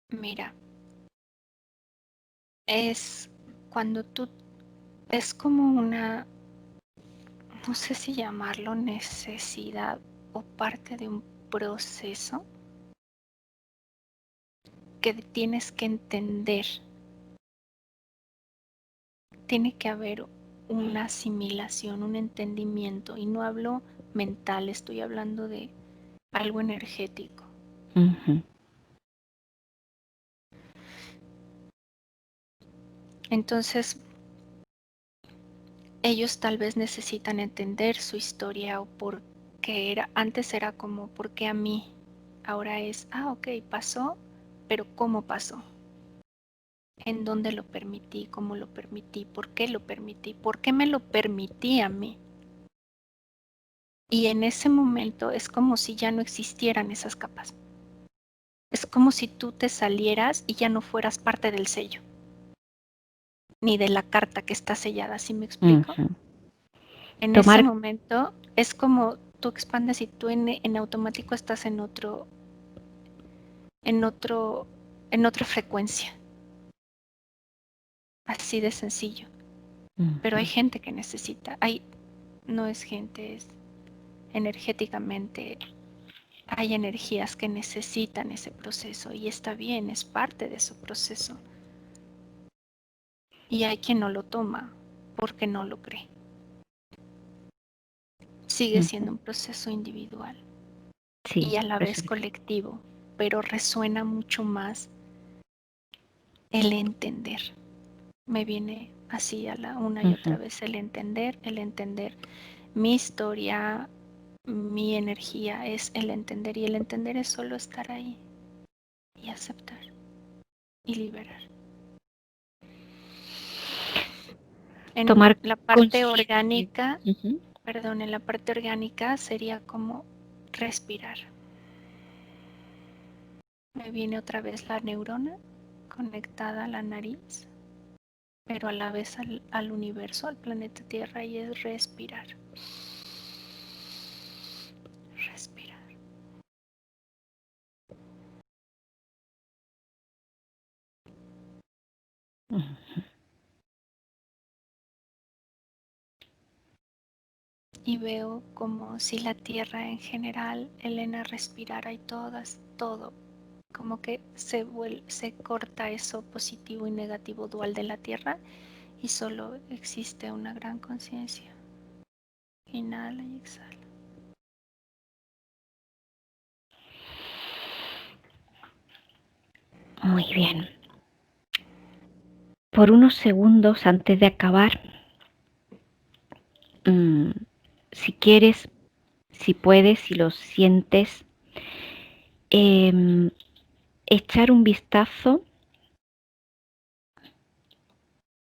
Mira, es como una, no sé si llamarlo necesidad o parte de un proceso que tienes que entender. Tiene que haber una asimilación, un entendimiento, y no hablo mental, estoy hablando de algo energético. Entonces, ellos tal vez necesitan entender su historia o por qué antes era como, ¿por qué a mí? Ahora es, ok, pasó, pero ¿cómo pasó? ¿En dónde lo permití? ¿Cómo lo permití? ¿Por qué lo permití? ¿Por qué me lo permití a mí? Y en ese momento es como si ya no existieran esas capas. Es como si tú te salieras y ya no fueras parte del sello, ni de la carta que está sellada, ¿sí me explico? En ese momento es como tú expandes y tú en automático estás en otro en otra frecuencia. Así de sencillo. Pero hay gente que necesita, no es gente, es energéticamente, hay energías que necesitan ese proceso y está bien, es parte de su proceso. Y hay quien no lo toma porque no lo cree. Sigue siendo un proceso individual y a la vez colectivo, pero resuena mucho más el entender. Me viene así una y otra vez el entender mi historia, mi energía es el entender, y el entender es solo estar ahí y aceptar y liberar. En Tomar la parte orgánica, en la parte orgánica sería como respirar. Me viene otra vez la neurona conectada a la nariz, pero a la vez al universo, al planeta Tierra, y es respirar. Respirar. Y veo como si la Tierra en general, Elena, respirara y todo, como que se corta eso positivo y negativo dual de la Tierra y solo existe una gran conciencia. Inhala y exhala. Muy bien. Por unos segundos antes de acabar, si quieres, si puedes, si lo sientes, echar un vistazo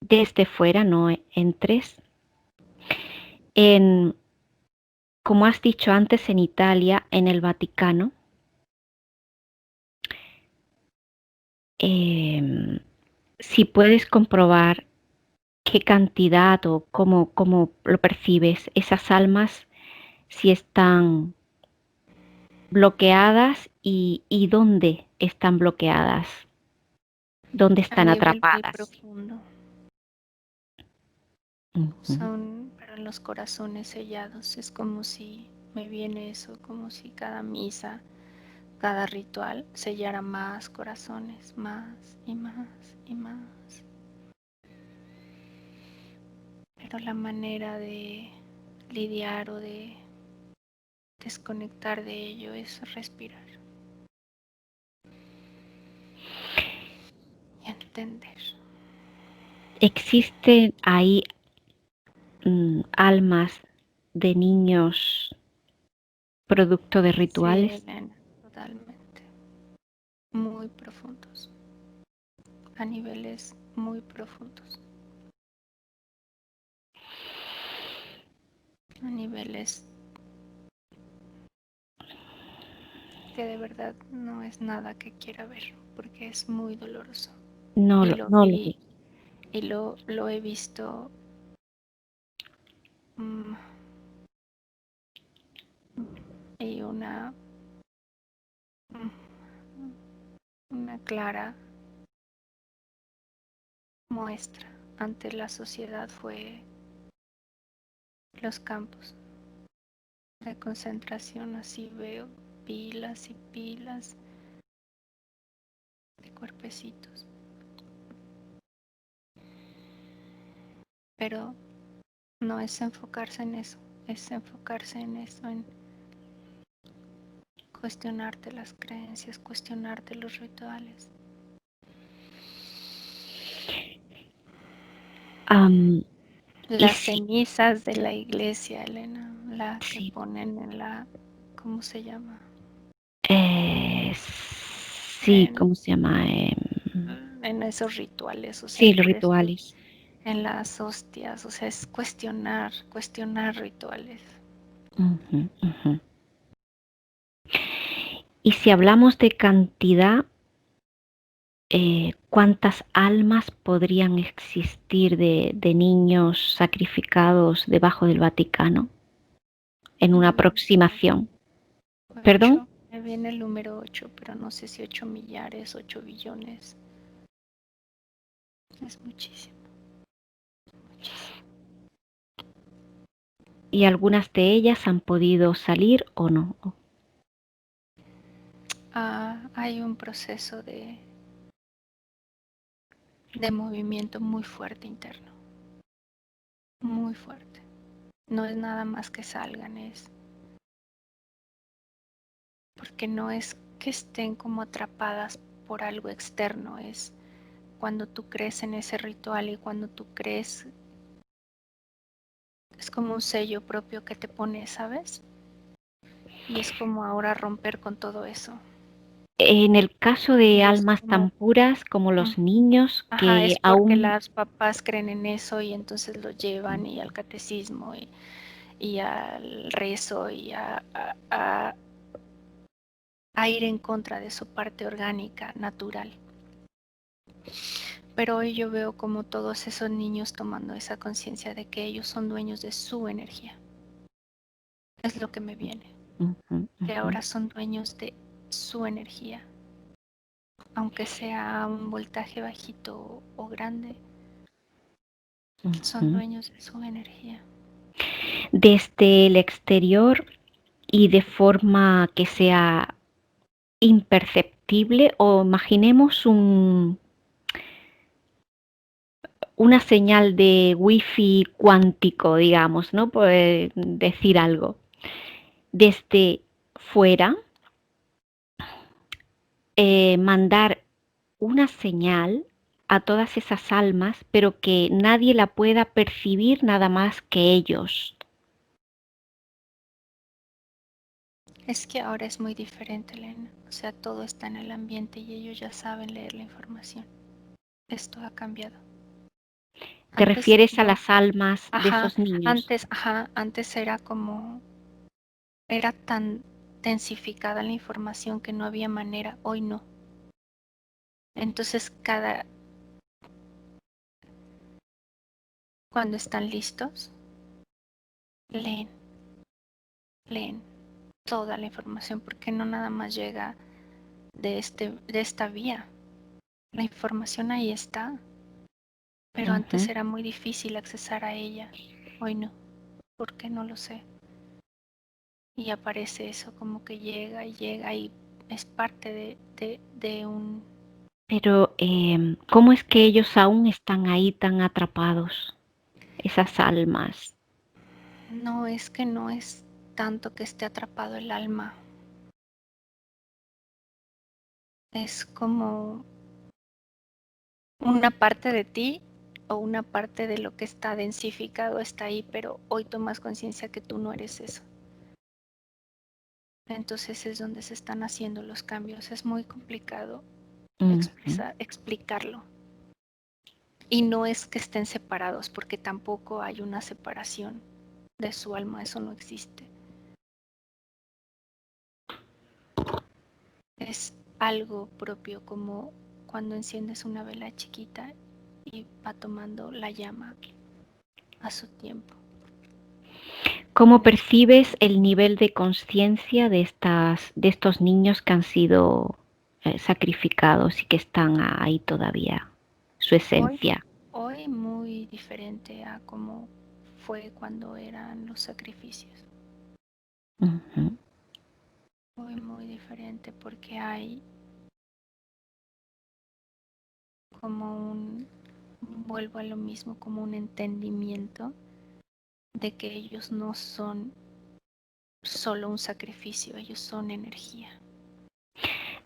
desde fuera, no entres, como has dicho antes, en Italia, en el Vaticano. Si puedes comprobar qué cantidad o cómo lo percibes, esas almas, si están bloqueadas y dónde están bloqueadas, dónde están A nivel muy atrapadas. profundo. Pero en los corazones sellados. Es como si me viene eso, como si cada misa, cada ritual sellara más corazones, más y más y más. Pero la manera de lidiar o de desconectar de ello es respirar y entender. ¿Existen ahí almas de niños producto de rituales? Sí, Elena, totalmente. Muy profundos. A niveles muy profundos. A niveles que de verdad no es nada que quiera ver, porque es muy doloroso. No, Y no lo vi, y lo he visto y una clara muestra ante la sociedad fue los campos de concentración. Así veo pilas y pilas de cuerpecitos, pero no es enfocarse en eso, es enfocarse en eso, en cuestionarte las creencias, cuestionarte los rituales. Las cenizas de la iglesia, Elena, la que ponen en la, ¿cómo se llama? Sí, ¿cómo se llama? En esos rituales, o sea, Sí, los rituales. en las hostias, o sea, es cuestionar rituales. Y si hablamos de cantidad, ¿cuántas almas podrían existir de niños sacrificados debajo del Vaticano? En una aproximación. ¿Perdón? Me viene el número 8, pero no sé si 8 millares, 8 billones. Es muchísimo. ¿Y algunas de ellas han podido salir o no? Hay un proceso de movimiento muy fuerte interno. Muy fuerte. No es nada más que salgan, es porque no es que estén como atrapadas por algo externo, es cuando tú crees en ese ritual y cuando tú crees, es como un sello propio que te pones, ¿sabes? Y es como ahora romper con todo eso. En el caso de Y es almas como, tan puras como los niños ajá, que es porque aún... las papás creen en eso y entonces lo llevan y al catecismo y al rezo y a ir en contra de su parte orgánica, natural. Pero hoy yo veo como todos esos niños tomando esa conciencia de que ellos son dueños de su energía. Es lo que me viene. Que ahora son dueños de su energía. Aunque sea un voltaje bajito o grande, son dueños de su energía. Desde el exterior y de forma que sea imperceptible, o imaginemos una señal de wifi cuántico, digamos, ¿no? Por decir algo. Desde fuera, mandar una señal a todas esas almas, pero que nadie la pueda percibir nada más que ellos. Es que ahora es muy diferente, Elena. O sea, todo está en el ambiente y ellos ya saben leer la información. Esto ha cambiado. ¿Te Antes refieres a no. las almas de Ajá, esos niños? antes era como, era tan densificada la información que no había manera, hoy no. Entonces cuando están listos, leen, leen toda la información, porque no nada más llega de esta vía. La información ahí está, pero antes era muy difícil accesar a ella, hoy no. ¿Por qué? No lo sé. Y aparece eso como que llega y es parte de un... Pero, ¿cómo es que ellos aún están ahí tan atrapados, esas almas? No es que no es tanto que esté atrapado el alma, es como una parte de ti o una parte de lo que está densificado está ahí, pero hoy tomas conciencia que tú no eres eso. Entonces es donde se están haciendo los cambios. Es muy complicado explicarlo. Y no es que estén separados, porque tampoco hay una separación de su alma, eso no existe. Es algo propio, como cuando enciendes una vela chiquita y va tomando la llama a su tiempo. ¿Cómo percibes el nivel de conciencia de estos niños que han sido sacrificados y que están ahí todavía? Su esencia. Hoy muy diferente a como fue cuando eran los sacrificios. Hoy muy diferente porque hay como vuelvo a lo mismo, como un entendimiento de que ellos no son solo un sacrificio, ellos son energía.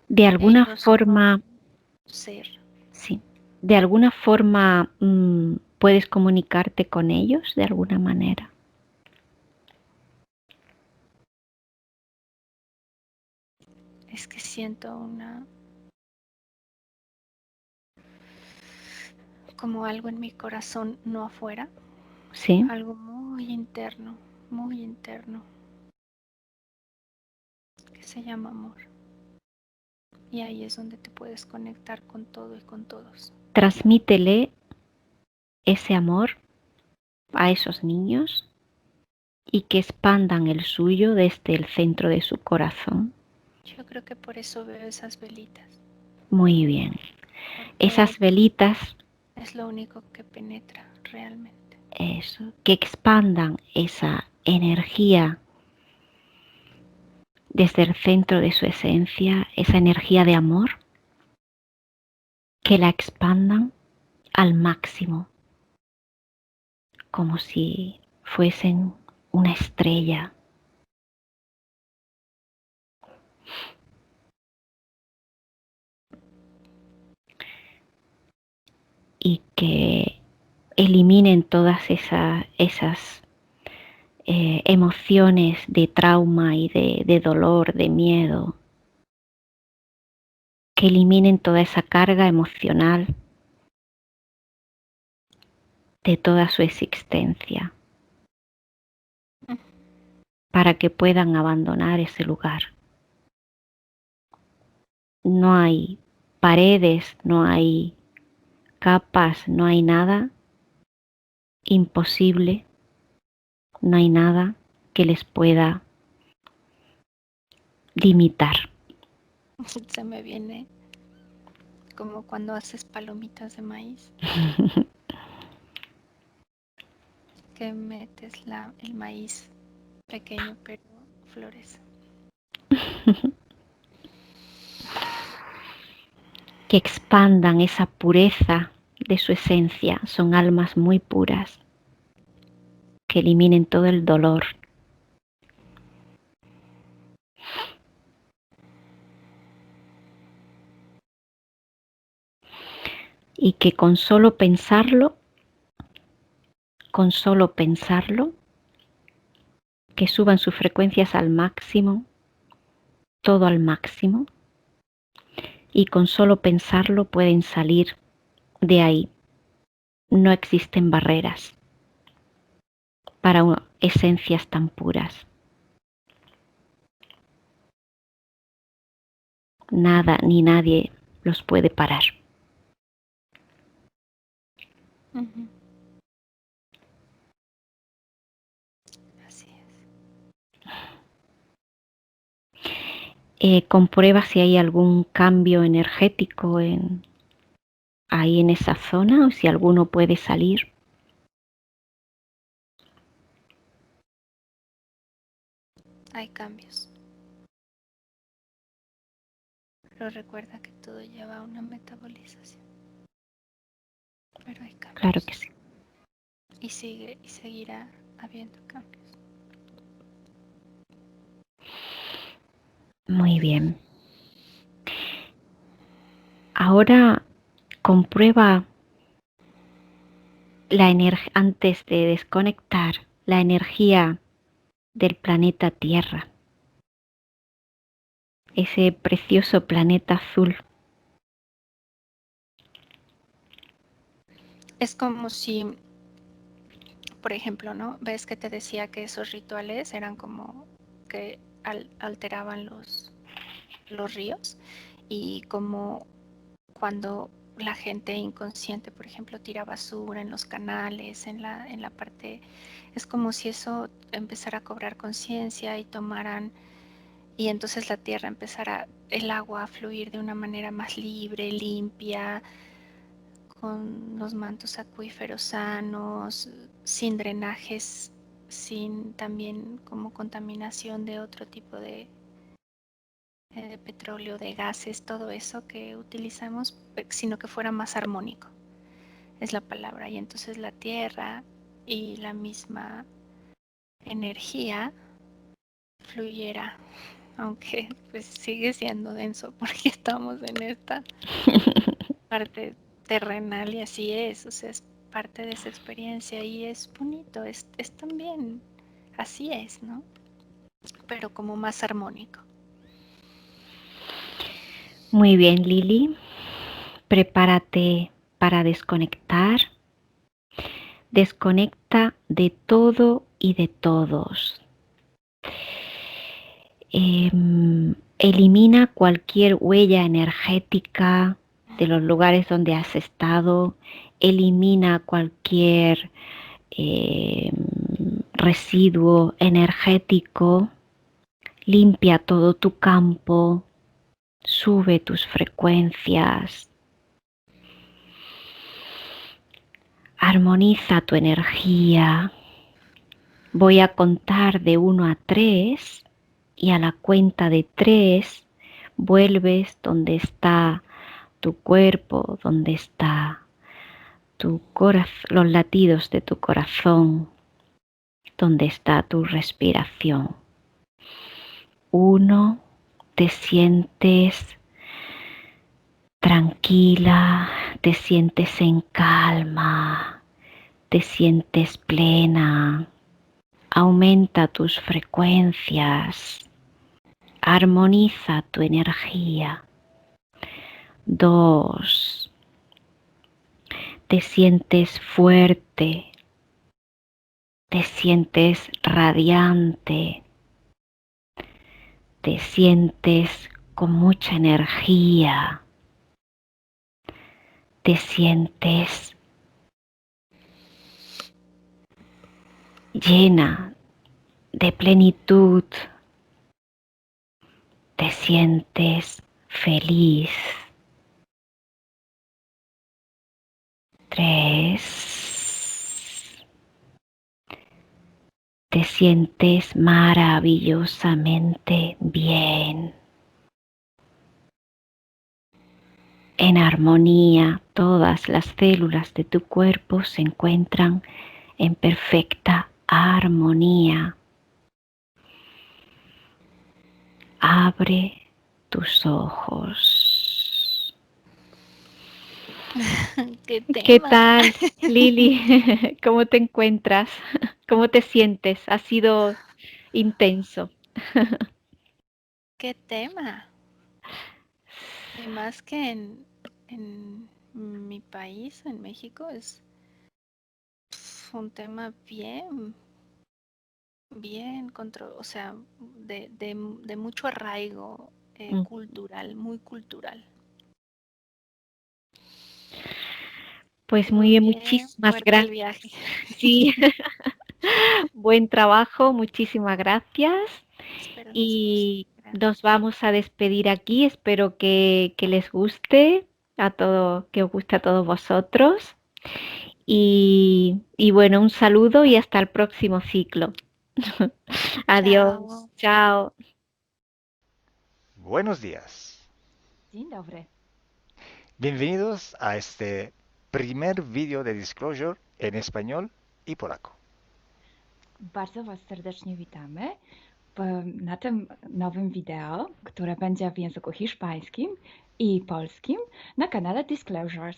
De alguna Ellos forma, son ser. sí, de alguna forma puedes comunicarte con ellos de alguna manera. Es que siento como algo en mi corazón, no afuera, Sí. algo muy interno, que se llama amor. Y ahí es donde te puedes conectar con todo y con todos. Transmítele ese amor a esos niños y que expandan el suyo desde el centro de su corazón. Yo creo que por eso veo esas velitas. Muy bien. Porque Esas velitas, es lo único que penetra realmente. eso, que expandan esa energía desde el centro de su esencia, esa energía de amor, que la expandan al máximo, como si fuesen una estrella. Y que eliminen todas esas emociones de trauma y de dolor, de miedo, que eliminen toda esa carga emocional de toda su existencia, para que puedan abandonar ese lugar. No hay paredes, no hay capas, no hay nada imposible, no hay nada que les pueda limitar. Se me viene como cuando haces palomitas de maíz, que metes el maíz pequeño pero florece. Que expandan esa pureza de su esencia. Son almas muy puras, que eliminen todo el dolor. Y que con solo pensarlo, que suban sus frecuencias al máximo, todo al máximo, y con solo pensarlo pueden salir de ahí. No existen barreras para esencias tan puras. Nada ni nadie los puede parar. Uh-huh. Así es. Comprueba si hay algún cambio energético ahí en esa zona o si alguno puede salir. Hay cambios. Pero recuerda que todo lleva a una metabolización. Pero hay cambios. Claro que sí. Y seguirá habiendo cambios. Muy bien. Ahora comprueba antes de desconectar la energía del planeta Tierra, ese precioso planeta azul. Es como si, por ejemplo, ¿no? Ves que te decía que esos rituales eran como que alteraban los ríos, y como cuando la gente inconsciente, por ejemplo, tira basura en los canales, en la parte, es como si eso empezara a cobrar conciencia y tomaran, y entonces la tierra empezara, el agua a fluir de una manera más libre, limpia, con los mantos acuíferos sanos, sin drenajes, sin también como contaminación de otro tipo de petróleo, de gases, todo eso que utilizamos, sino que fuera más armónico, es la palabra. Y entonces la tierra y la misma energía fluyera, aunque pues sigue siendo denso porque estamos en esta parte terrenal y así es, o sea, es parte de esa experiencia y es bonito, es también, así es, ¿no? Pero como más armónico. Muy bien, Lili. Prepárate para desconectar. Desconecta de todo y de todos. Elimina cualquier huella energética de los lugares donde has estado. Elimina cualquier residuo energético. Limpia todo tu campo, sube tus frecuencias, armoniza tu energía. Voy a contar de 1 a 3 y a la cuenta de 3 vuelves donde está tu cuerpo, donde está tu los latidos de tu corazón, donde está tu respiración. 1, te sientes tranquila, te sientes en calma, te sientes plena. Aumenta tus frecuencias, armoniza tu energía. 2, te sientes fuerte, te sientes radiante, te sientes con mucha energía, te sientes llena de plenitud, te sientes feliz. 3, te sientes maravillosamente bien, en armonía. Todas las células de tu cuerpo se encuentran en perfecta armonía. Abre tus ojos. ¡Qué ¿Qué tema! tal, Lili? ¿Cómo te encuentras? ¿Cómo te sientes? Ha sido intenso. ¡Qué tema! Y más que en mi país, en México, es un tema bien o sea, de mucho arraigo cultural, muy cultural. Pues Muy muy bien, bien, muchísimas fuerte el gracias. viaje. Sí, buen trabajo, muchísimas gracias. Espero les guste. Y Gracias. nos vamos a despedir aquí. Espero que les guste a todo, que os guste a todos vosotros. Y bueno, un saludo y hasta el próximo ciclo. Adiós, Chao. chao. Buenos días. Dzień dobry. Bienvenidos a este primer vídeo de Disclosure en español y polaco. Bardzo Was serdecznie witamy na tym nowym wideo, które będzie w języku hiszpańskim i polskim na kanale Disclosures.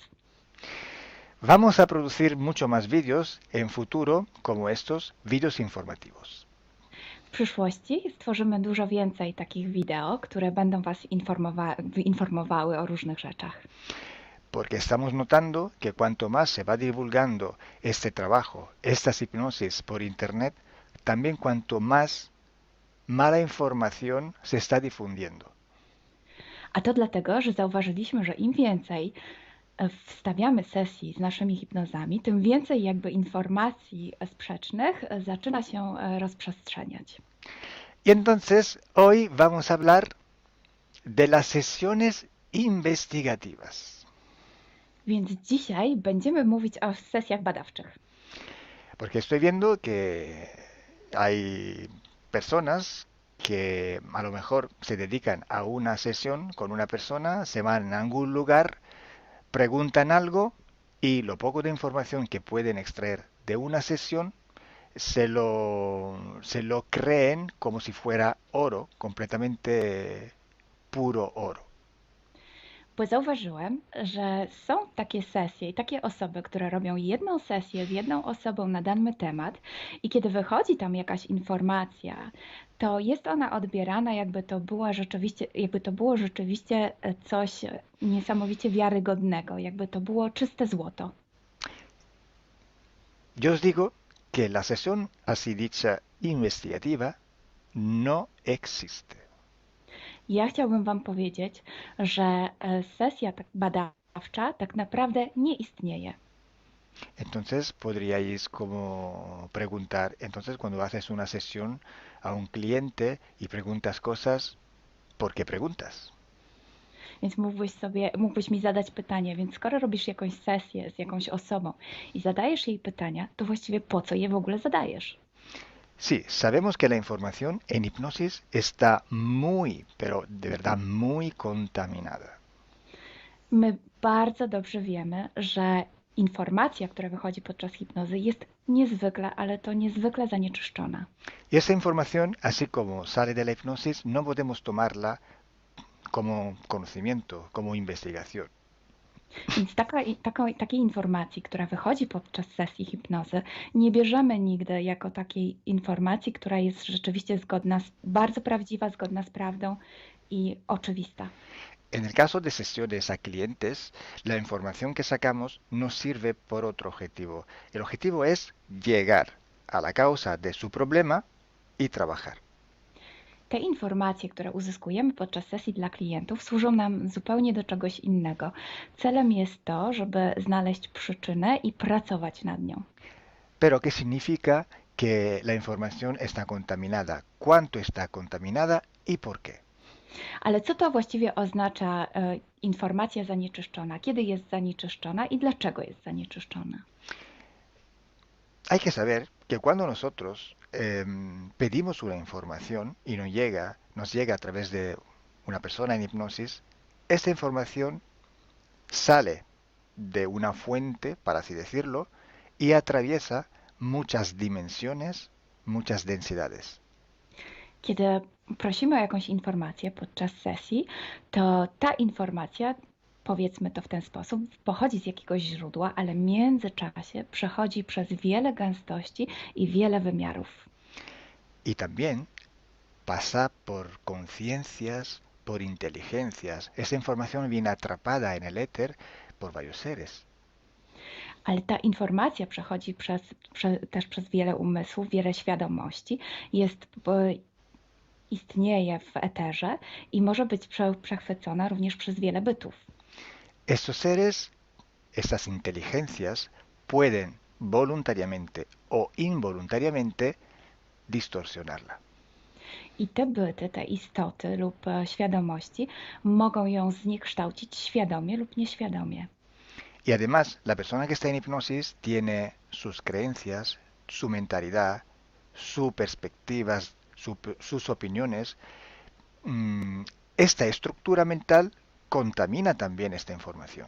Vamos a producir mucho más vídeos en futuro como estos vídeos informativos. W przyszłości stworzymy dużo więcej takich wideo, które będą Was informowały o różnych rzeczach. Porque estamos notando que cuanto más se va divulgando este trabajo, estas hipnosis por internet, también cuanto más mala información se está difundiendo. A to dlatego, że zauważyliśmy, że im więcej wstawiamy sesji z naszymi hipnozami, tym więcej jakby informacji sprzecznych zaczyna się rozprzestrzeniać. Y entonces hoy vamos a hablar de las sesiones investigativas. Więc dzisiaj będziemy mówić o sesjach badawczych. Porque estoy viendo que hay personas que a lo mejor se dedican a una sesión con una persona, se van a algún lugar, preguntan algo y lo poco de información que pueden extraer de una sesión se lo creen como si fuera oro, completamente puro oro. Bo zauważyłem, że są takie sesje i takie osoby, które robią jedną sesję z jedną osobą na dany temat i kiedy wychodzi tam jakaś informacja, to jest ona odbierana jakby to było rzeczywiście coś niesamowicie wiarygodnego, jakby to było czyste złoto. Yo os digo que la sesión así dicha investigativa no existe. Ja chciałbym Wam powiedzieć, że sesja badawcza tak naprawdę nie istnieje. Entonces podríais como preguntar, entonces cuando haces una sesión a un cliente y preguntas cosas, ¿por qué preguntas? Więc mógłbyś mi zadać pytanie, więc skoro robisz jakąś sesję z jakąś osobą i zadajesz jej pytania, to właściwie po co je w ogóle zadajesz? Sí, sabemos que la información en hipnosis está muy, pero de verdad muy contaminada. My bardzo dobrze wiemy, że informacja, która wychodzi podczas hipnozy, jest niezwykle, ale to niezwykle zanieczyszczona. Y esa información, así como sale de la hipnosis, no podemos tomarla como conocimiento, como investigación. Więc takiej informacji, która wychodzi podczas sesji hipnozy, nie bierzemy nigdy jako takiej informacji, która jest rzeczywiście bardzo prawdziwa, zgodna z prawdą i oczywista. En el caso de sesiones a clientes, la información que sacamos nos sirve por otro objetivo. El objetivo es llegar a la causa de su problema y trabajar. Te informacje, które uzyskujemy podczas sesji dla klientów, służą nam zupełnie do czegoś innego. Celem jest to, żeby znaleźć przyczynę i pracować nad nią. Pero ¿qué significa que la información está contaminada? ¿Cuánto está contaminada y por qué? Ale co to właściwie oznacza informacja zanieczyszczona? Kiedy jest zanieczyszczona i dlaczego jest zanieczyszczona? Hay que saber que cuando nosotros pedimos una información y nos llega a través de una persona en hipnosis, esta información sale de una fuente, para así decirlo, y atraviesa muchas dimensiones, muchas densidades. Kiedy prosimy o jakąś informację podczas sesji, to ta informacja, powiedzmy to w ten sposób, pochodzi z jakiegoś źródła, ale w międzyczasie przechodzi przez wiele gęstości i wiele wymiarów. Y también pasa por conciencias, por inteligencias. Esa información viene atrapada en el éter por varios seres. Ale ta informacja przechodzi też przez wiele umysłów, wiele świadomości, istnieje w eterze i może być przechwycona również przez wiele bytów. Estos seres, estas inteligencias, pueden voluntariamente o involuntariamente distorsionarla. I te byty, te istoty lub świadomości mogą ją zniekształcić świadomie lub nieświadomie. Y además, la persona que está en hipnosis tiene sus creencias, su mentalidad, sus perspectivas, sus opiniones. Esta estructura mental contamina también esta información.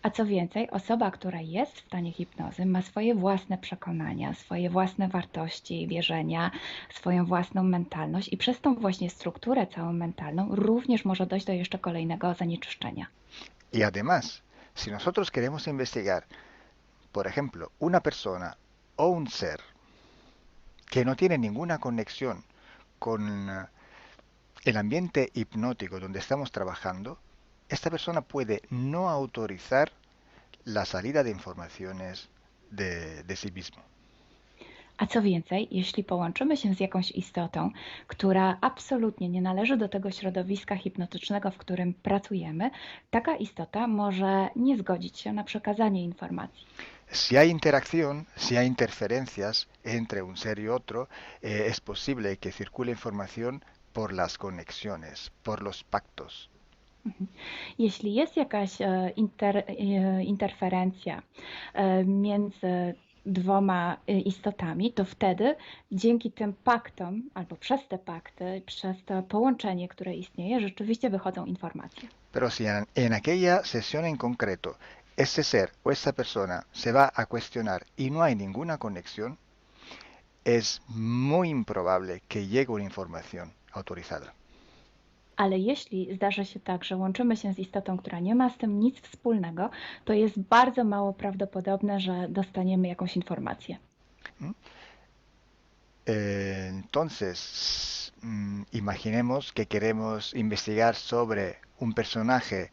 A co więcej, osoba, która jest w stanie hipnozy, ma swoje własne przekonania, swoje własne wartości i wierzenia, swoją własną mentalność i przez tą właśnie strukturę całą mentalną również może dojść do jeszcze kolejnego zanieczyszczenia. Y además, si nosotros queremos investigar, por ejemplo, una persona o un ser que no tiene ninguna conexión con el ambiente hipnótico donde estamos trabajando, esta persona puede no autorizar la salida de informaciones de sí mismo. A co więcej, jeśli połączymy się z jakąś istotą, która absolutnie nie należy do tego środowiska hipnotycznego, w którym pracujemy, taka istota może nie zgodzić się na przekazanie informacji. Si hay interacción, si hay interferencias entre un ser y otro, es posible que circule información por las conexiones, por los pactos. Jeśli jest jakaś interferencja między dwoma istotami, to wtedy dzięki tym paktom, albo przez te pakty, przez to połączenie, które istnieje, rzeczywiście wychodzą informacje. Pero si en aquella sesión en concreto ese ser o esa persona se va a cuestionar y no hay ninguna conexión, es muy improbable que llegue una información autorizada. Ale jeśli zdarzy się tak, że łączymy się z istotą, która nie ma z tym nic wspólnego, to jest bardzo mało prawdopodobne, że dostaniemy jakąś informację. Entonces, imaginemos que queremos investigar sobre un personaje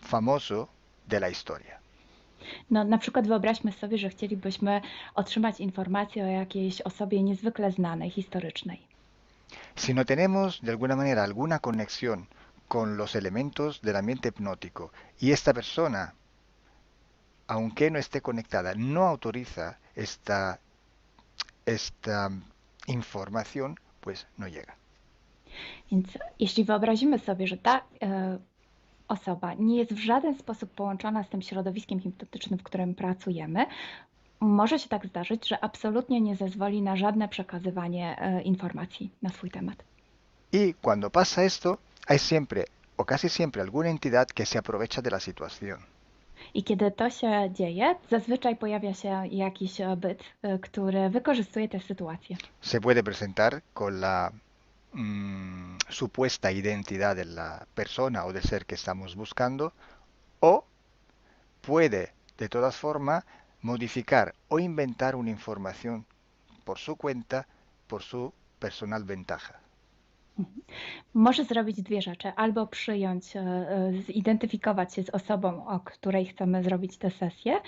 famoso de la historia. No, na przykład wyobraźmy sobie, że chcielibyśmy otrzymać informację o jakiejś osobie niezwykle znanej, historycznej. Si no tenemos de alguna manera alguna conexión con los elementos del ambiente hipnótico y esta persona aunque no esté conectada, no autoriza esta información, pues no llega. Więc jeśli wyobrazimy sobie, że ta osoba nie jest w żaden sposób połączona z tym środowiskiem hipnotycznym, w którym pracujemy, może się tak zdarzyć, że absolutnie nie zezwoli na żadne przekazywanie informacji na swój temat. Y cuando pasa esto, hay siempre o casi siempre alguna entidad que se aprovecha de la situación. I kiedy to się dzieje, zazwyczaj pojawia się jakiś byt, który wykorzystuje tę sytuację. Se puede presentar con la supuesta identidad de la persona o del ser que estamos buscando, o puede de todas formas modificar o inventar una información por su cuenta, por su personal ventaja. Może zrobić dwie rzeczy. Albo przyjąć, zidentyfikować się z osobą, o której chcemy zrobić tę sesję,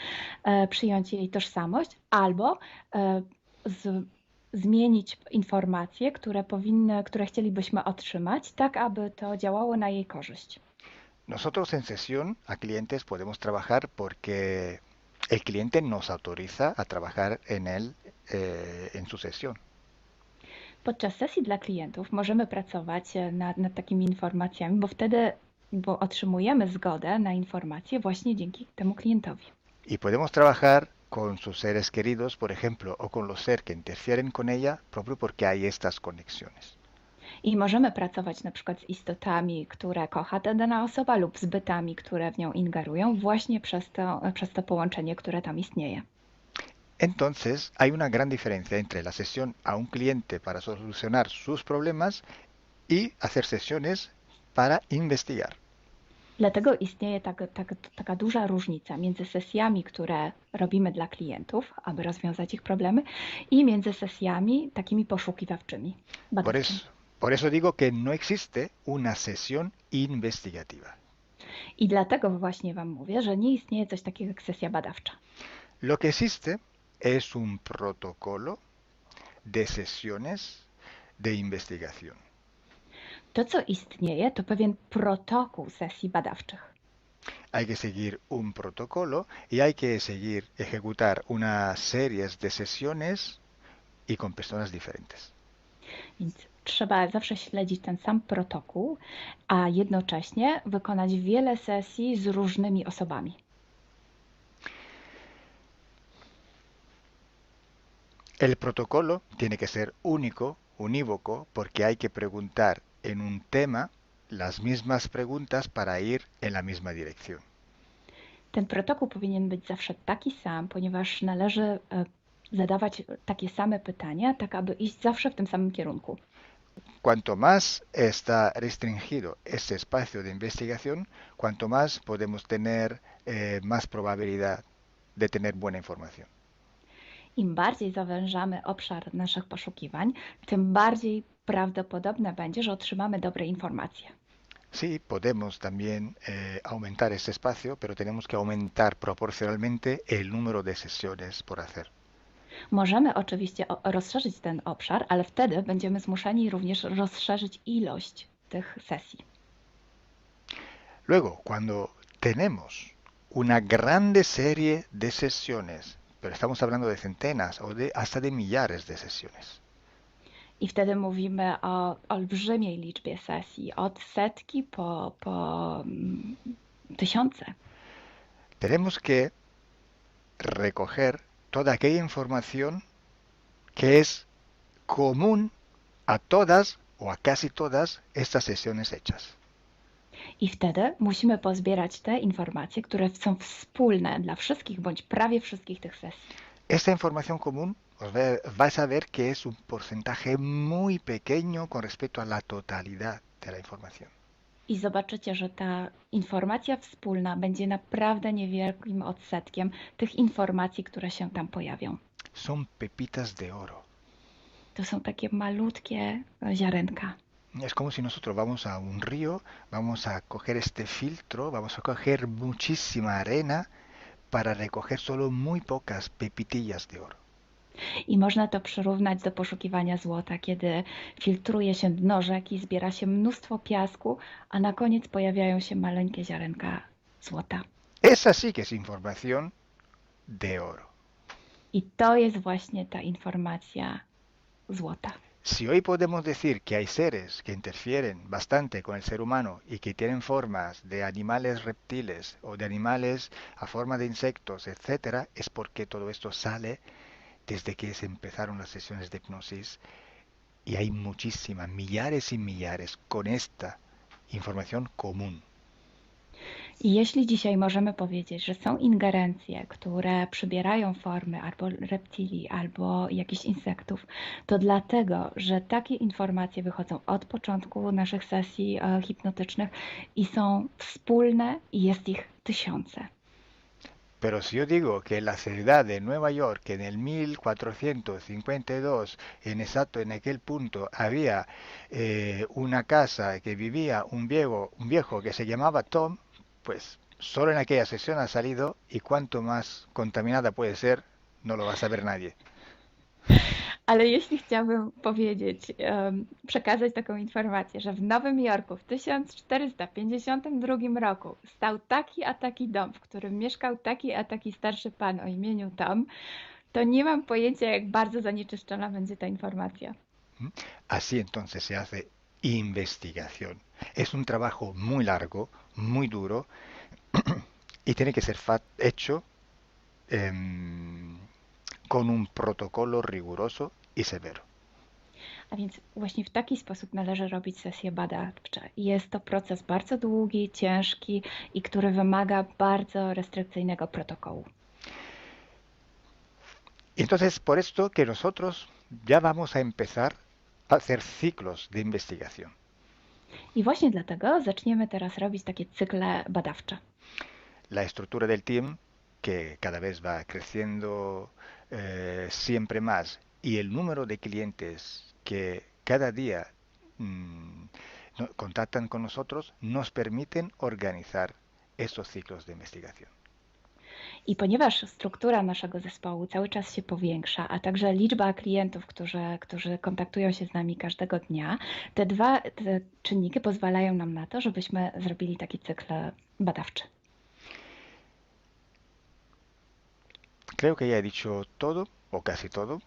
przyjąć jej tożsamość, albo zmienić informacje, które chcielibyśmy otrzymać, tak aby to działało na jej korzyść. Nosotros en sesión a clientes podemos trabajar porque el cliente nos autoriza a trabajar en él en su sesión. Podczas sesji dla klientów możemy pracować nad takimi informacjami, bo otrzymujemy zgodę na informacje właśnie dzięki temu klientowi. Y podemos trabajar con sus seres queridos, por ejemplo, o con los seres que interfieren con ella, propio porque hay estas conexiones. I możemy pracować na przykład z istotami, które kocha ta dana osoba, lub z bytami, które w nią ingerują, właśnie przez to połączenie, które tam istnieje. Entonces, hay una gran diferencia entre la sesión a un cliente para solucionar sus problemas y hacer sesiones para investigar. Dlatego istnieje taka duża różnica między sesjami, które robimy dla klientów, aby rozwiązać ich problemy, i między sesjami takimi poszukiwawczymi, badawczymi. Por eso digo que no existe una sesión investigativa. I dlatego właśnie Wam mówię, że nie istnieje coś takiego jak sesja badawcza. Lo que existe es un protocolo de sesiones de investigación. To, co istnieje, to pewien protokół sesji badawczych. Hay que seguir un protocolo y hay que ejecutar una serie de sesiones y con personas diferentes. Więc trzeba zawsze śledzić ten sam protokół, a jednocześnie wykonać wiele sesji z różnymi osobami. El protocolo tiene que ser único, unívoco, porque hay que preguntar en un tema las mismas preguntas para ir en la misma dirección. Ten protokół powinien być zawsze taki sam, ponieważ należy zadawać takie same pytania, tak aby iść zawsze w tym samym kierunku. Cuanto más está restringido este espacio de investigación, cuanto más podemos tener más probabilidad de tener buena información. Im bardziej zawężamy obszar naszych poszukiwań, tym bardziej prawdopodobne będzie, że otrzymamy dobre informacje. Sí, podemos también aumentar este espacio, pero tenemos que aumentar proporcionalmente el número de sesiones por hacer. Możemy oczywiście rozszerzyć ten obszar, ale wtedy będziemy zmuszeni również rozszerzyć ilość tych sesji. Luego, cuando tenemos una grande serie de sesiones, pero estamos hablando de centenas o hasta de millares de sesiones. I wtedy mówimy o olbrzymiej liczbie sesji, od setki po tysiące. Tenemos que recoger toda aquella información que es común a todas o a casi todas estas sesiones hechas. I wtedy musimy pozbierać te informacje, które są wspólne dla wszystkich bądź prawie wszystkich tych sesji. Esta información común vais a ver que es un porcentaje muy pequeño con respecto a la totalidad de la información. I zobaczycie, że ta informacja wspólna będzie naprawdę niewielkim odsetkiem tych informacji, które się tam pojawią. Son pepitas de oro. To są takie malutkie ziarenka. Es como si nosotros vamos a un río, vamos a coger este filtro, vamos a coger muchísima arena para recoger solo muy pocas pepitillas de oro. I można to przyrównać do poszukiwania złota, kiedy filtruje się dno rzeki, zbiera się mnóstwo piasku, a na koniec pojawiają się maleńkie ziarenka złota. Esa sí que es información de oro. I to jest właśnie ta informacja złota. Si hoy podemos decir que hay seres que interfieren bastante con el ser humano y que tienen formas de animales reptiles o de animales a forma de insectos, etcétera, es porque todo esto sale desde que se empezaron las sesiones de hipnosis y hay muchísimas, millares y millares con esta información común. I jeśli dzisiaj możemy powiedzieć, że są ingerencje, które przybierają formy albo reptilii, albo jakichś insektów, to dlatego, że takie informacje wychodzą od początku naszych sesji hipnotycznych i są wspólne i jest ich tysiące. Pero si yo digo que en la ciudad de Nueva York en el 1452, en aquel punto, había una casa que vivía un viejo que se llamaba Tom, pues solo en aquella sesión ha salido y cuanto más contaminada puede ser, no lo va a saber nadie. Ale jeśli chciałabym powiedzieć, przekazać taką informację, że w Nowym Jorku w 1452 roku stał taki a taki dom, w którym mieszkał taki a taki starszy pan o imieniu Tom, to nie mam pojęcia, jak bardzo zanieczyszczona będzie ta informacja. Así entonces se hace investigación. Es un trabajo muy largo, muy duro y tiene que ser hecho con un protocolo riguroso y severo. A więc właśnie w taki sposób należy robić sesje badawcze. Jest to proces bardzo długi, ciężki i który wymaga bardzo restrykcyjnego protokołu. Entonces, por esto que nosotros ya vamos a empezar a hacer ciclos de investigación. I właśnie dlatego zaczniemy teraz robić takie cykle badawcze. La estructura del team, que cada vez va creciendo siempre más, y el número de clientes que cada día contactan con nosotros, nos permiten organizar estos ciclos de investigación. I ponieważ struktura naszego zespołu cały czas się powiększa, a także liczba klientów, którzy kontaktują się z nami każdego dnia, te czynniki pozwalają nam na to, żebyśmy zrobili taki cykl badawczy. Creo que ya he dicho todo, o casi todo.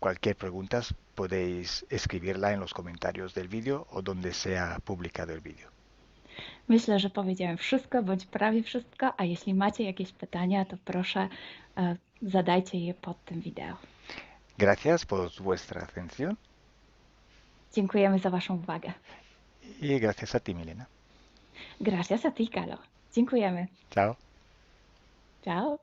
Cualquier pregunta podéis escribirla en los comentarios del vídeo o donde sea publicado el vídeo. Myślę, że powiedziałem wszystko, bądź prawie wszystko, a jeśli macie jakieś pytania, to proszę zadajcie je pod tym wideo. Gracias por vuestra atención. Dziękujemy za Waszą uwagę. Y gracias a ti, Milena. Gracias a ti, Carlo. Dziękujemy. Chao. Ciao.